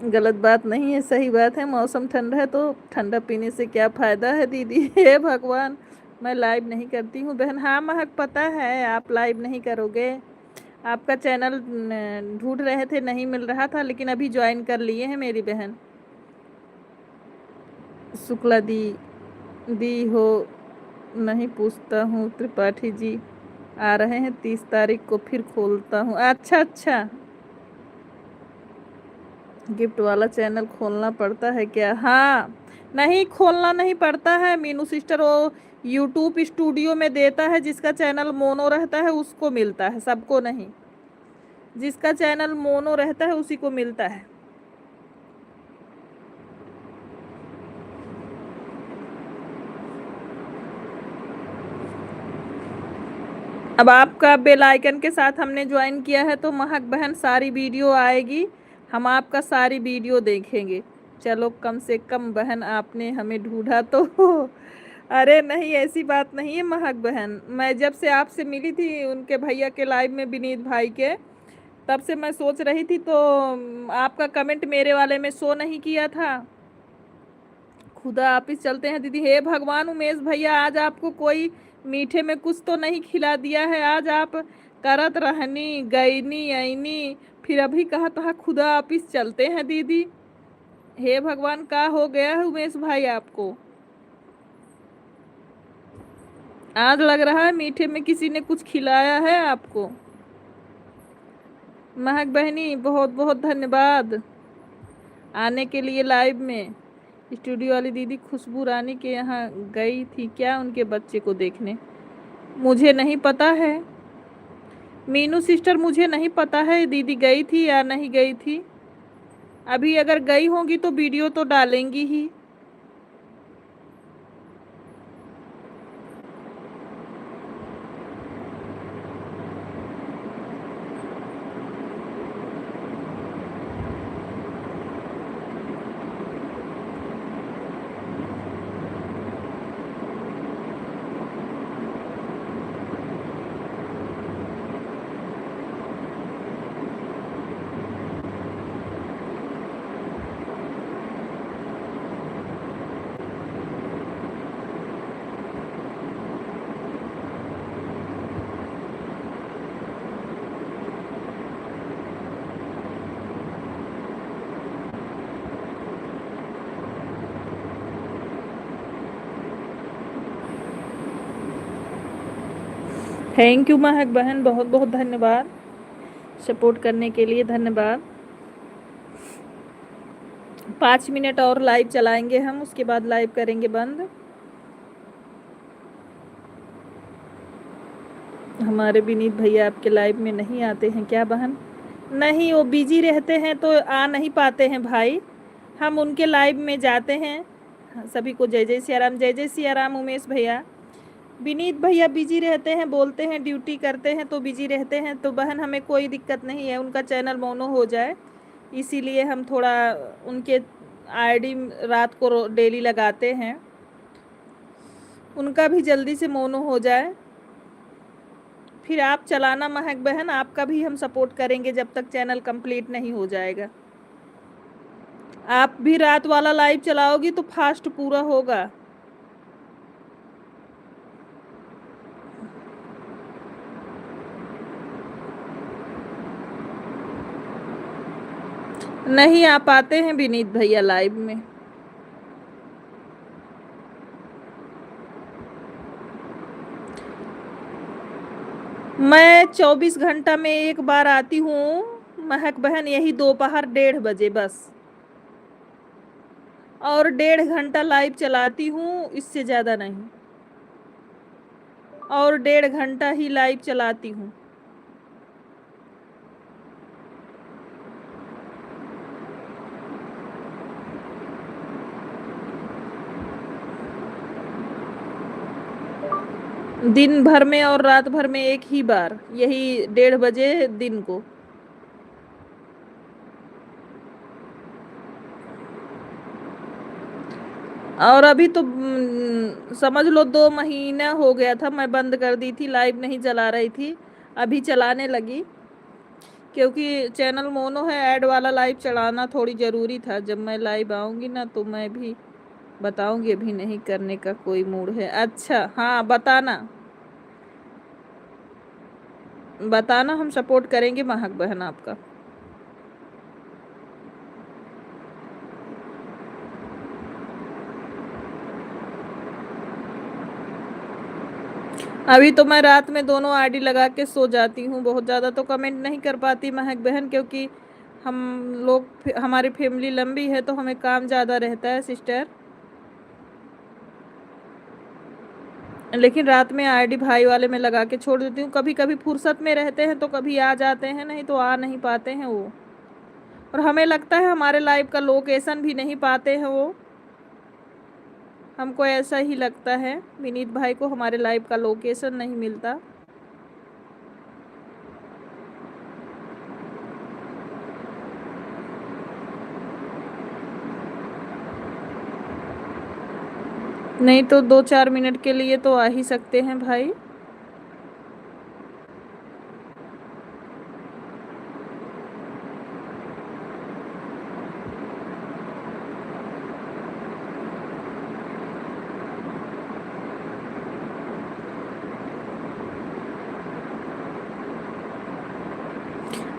गलत बात नहीं है, सही बात है। मौसम ठंडा है तो ठंडा पीने से क्या फ़ायदा है दीदी? हे भगवान, मैं लाइव नहीं करती हूँ बहन। हाँ महक, पता है आप लाइव नहीं करोगे। आपका चैनल ढूंढ रहे थे, नहीं मिल रहा था, लेकिन अभी ज्वाइन कर लिए हैं मेरी बहन। शुक्ला दी हो नहीं पूछता हूँ। त्रिपाठी जी आ रहे हैं 30 तारीख को, फिर खोलता हूँ। अच्छा अच्छा, गिफ्ट वाला चैनल खोलना पड़ता है क्या? हाँ, नहीं खोलना नहीं पड़ता है मीनू सिस्टर, वो यूट्यूब स्टूडियो में देता है। जिसका चैनल मोनो रहता है उसको मिलता है, सबको नहीं। जिसका चैनल मोनो रहता है उसी को मिलता है। अब आपका बेल आइकन के साथ हमने ज्वाइन किया है तो महक बहन सारी वीडियो आएगी, हम आपका सारी वीडियो देखेंगे। चलो कम से कम बहन आपने हमें ढूंढा तो। अरे नहीं, ऐसी बात नहीं है महक बहन। मैं जब से आपसे मिली थी उनके भैया के लाइव में, विनीत भाई के, तब से मैं सोच रही थी, तो आपका कमेंट मेरे वाले में शो नहीं किया था। खुदा ऑफिस चलते हैं दीदी। हे भगवान उमेश भैया, आज आपको कोई मीठे में कुछ तो नहीं खिला दिया है? आज आप करत रहनी गईनी आईनी, फिर अभी कहा था खुदा ऑफिस चलते हैं दीदी। हे भगवान, का हो गया है उमेश भाई आपको? आज लग रहा है मीठे में किसी ने कुछ खिलाया है आपको। महक बहनी बहुत बहुत धन्यवाद आने के लिए लाइव में। स्टूडियो वाली दीदी खुशबू रानी के यहाँ गई थी क्या उनके बच्चे को देखने? मुझे नहीं पता है मीनू सिस्टर, मुझे नहीं पता है दीदी गई थी या नहीं गई थी। अभी अगर गई होंगी तो वीडियो तो डालेंगी ही। थैंक यू महक बहन, बहुत बहुत धन्यवाद सपोर्ट करने के लिए, धन्यवाद। 5 मिनट और लाइव चलाएंगे हम, उसके बाद लाइव करेंगे बंद। हमारे विनीत भैया आपके लाइव में नहीं आते हैं क्या बहन? नहीं, वो बिजी रहते हैं तो आ नहीं पाते हैं भाई। हम उनके लाइव में जाते हैं, सभी को जय जय सिया राम। जय जय सिया राम उमेश भैया। विनीत भैया बिजी रहते हैं, बोलते हैं ड्यूटी करते हैं तो बिजी रहते हैं। तो बहन हमें कोई दिक्कत नहीं है, उनका चैनल मोनो हो जाए, इसीलिए हम थोड़ा उनके आईडी रात को डेली लगाते हैं, उनका भी जल्दी से मोनो हो जाए। फिर आप चलाना महक बहन, आपका भी हम सपोर्ट करेंगे जब तक चैनल कंप्लीट नहीं हो जाएगा। आप भी रात वाला लाइव चलाओगी तो फास्ट पूरा होगा। नहीं आ पाते हैं विनीत भैया लाइव में। मैं 24 घंटा में एक बार आती हूँ महक बहन, यही दोपहर 1:30 बजे बस, और 1.5 घंटा लाइव चलाती हूँ, इससे ज़्यादा नहीं, और 1.5 घंटा ही लाइव चलाती हूँ। दिन भर में और रात भर में एक ही बार, यही 1:30 बजे दिन को। और अभी तो समझ लो 2 महीना हो गया था, मैं बंद कर दी थी, लाइव नहीं चला रही थी, अभी चलाने लगी क्योंकि चैनल मोनो है। ऐड वाला लाइव चलाना थोड़ी ज़रूरी था। जब मैं लाइव आऊँगी ना तो मैं भी बताऊँगी, अभी नहीं करने का कोई मूड है। अच्छा हाँ, बताना बताना, हम सपोर्ट करेंगे महक बहन आपका। अभी तो मैं रात में दोनों आईडी लगा के सो जाती हूँ, बहुत ज़्यादा तो कमेंट नहीं कर पाती महक बहन, क्योंकि हम लोग हमारी फैमिली लंबी है तो हमें काम ज़्यादा रहता है सिस्टर। लेकिन रात में आईडी भाई वाले में लगा के छोड़ देती हूँ। कभी कभी फुर्सत में रहते हैं तो कभी आ जाते हैं, नहीं तो आ नहीं पाते हैं वो। और हमें लगता है हमारे लाइव का लोकेशन भी नहीं पाते हैं वो, हमको ऐसा ही लगता है। विनीत भाई को हमारे लाइव का लोकेशन नहीं मिलता। नहीं तो 2-4 मिनट के लिए तो आ ही सकते हैं भाई।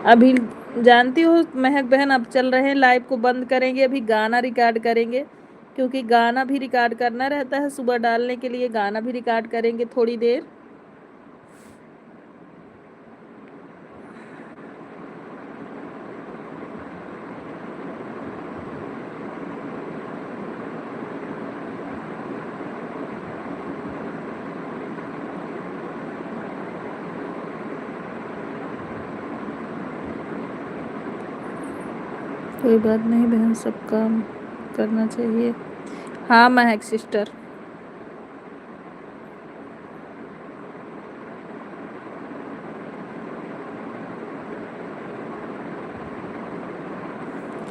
अभी जानती हो महक बहन, अब चल रहे हैं लाइव को बंद करेंगे, अभी गाना रिकॉर्ड करेंगे, क्योंकि गाना भी रिकॉर्ड करना रहता है, सुबह डालने के लिए गाना भी रिकॉर्ड करेंगे थोड़ी देर। कोई बात नहीं बहन, सब काम करना चाहिए। हाँ महक सिस्टर,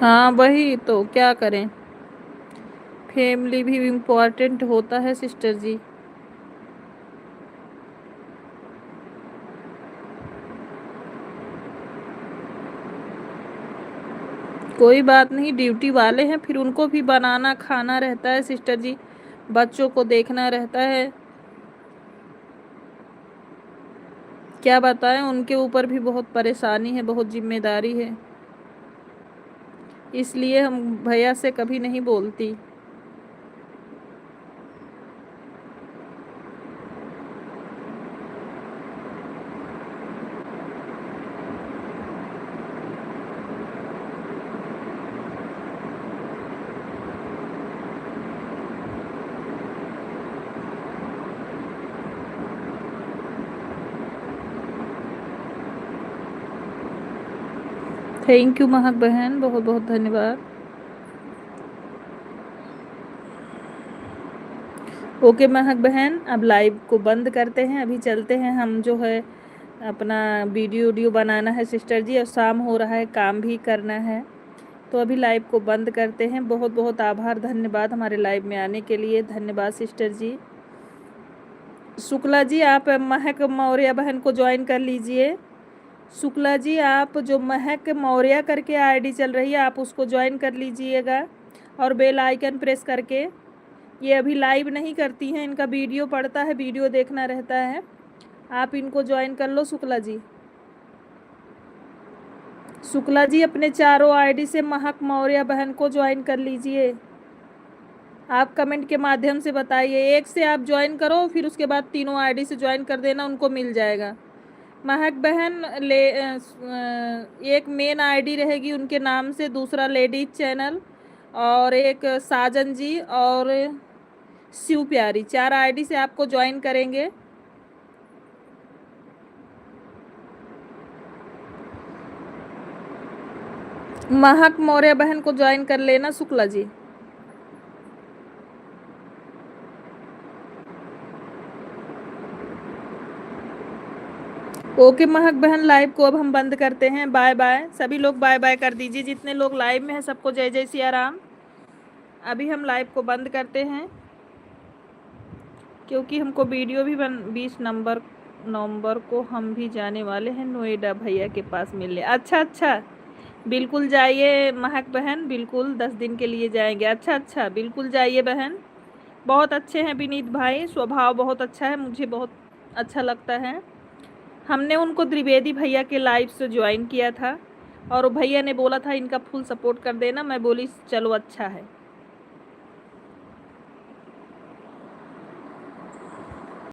हाँ वही तो, क्या करें, फैमिली भी इम्पोर्टेंट होता है सिस्टर जी। कोई बात नहीं, ड्यूटी वाले हैं, फिर उनको भी बनाना खाना रहता है सिस्टर जी, बच्चों को देखना रहता है, क्या बताएं, उनके ऊपर भी बहुत परेशानी है, बहुत जिम्मेदारी है, इसलिए हम भैया से कभी नहीं बोलती। थैंक यू महक बहन, बहुत बहुत धन्यवाद। ओके महक बहन, अब लाइव को बंद करते हैं, अभी चलते हैं हम जो है अपना वीडियो बनाना है सिस्टर जी, और शाम हो रहा है, काम भी करना है, तो अभी लाइव को बंद करते हैं। बहुत बहुत आभार, धन्यवाद हमारे लाइव में आने के लिए, धन्यवाद सिस्टर जी। शुक्ला जी आप महक मौर्य बहन को ज्वाइन कर लीजिए। शुक्ला जी आप जो महक मौर्य करके आईडी चल रही है आप उसको ज्वाइन कर लीजिएगा, और बेल आइकन प्रेस करके। ये अभी लाइव नहीं करती हैं, इनका वीडियो पड़ता है, वीडियो देखना रहता है। आप इनको ज्वाइन कर लो शुक्ला जी। शुक्ला जी अपने चारों आईडी से महक मौर्य बहन को ज्वाइन कर लीजिए। आप कमेंट के माध्यम से बताइए, एक से आप ज्वाइन करो, फिर उसके बाद तीनों आईडी से ज्वाइन कर देना, उनको मिल जाएगा। महक बहन एक मेन आईडी रहेगी उनके नाम से, दूसरा लेडीज चैनल, और एक साजन जी और शिव प्यारी, 4 आईडी से आपको ज्वाइन करेंगे। महक मौर्य बहन को ज्वाइन कर लेना शुक्ला जी। ओके महक बहन, लाइव को अब हम बंद करते हैं। बाय बाय, सभी लोग बाय बाय कर दीजिए, जितने लोग लाइव में हैं सबको जय जय सिया राम। अभी हम लाइव को बंद करते हैं, क्योंकि हमको वीडियो भी 20 नवंबर को हम भी जाने वाले हैं नोएडा भैया के पास मिलने। अच्छा, बिल्कुल जाइए महक बहन, बिल्कुल 10 दिन के लिए जाएंगे। अच्छा, बिल्कुल जाइए बहन। बहुत अच्छे हैं विनीत भाई, स्वभाव बहुत अच्छा है, मुझे बहुत अच्छा लगता है। हमने उनको द्विवेदी भैया के लाइव से ज्वाइन किया था, और भैया ने बोला था इनका फुल सपोर्ट कर देना, मैं बोली चलो अच्छा है।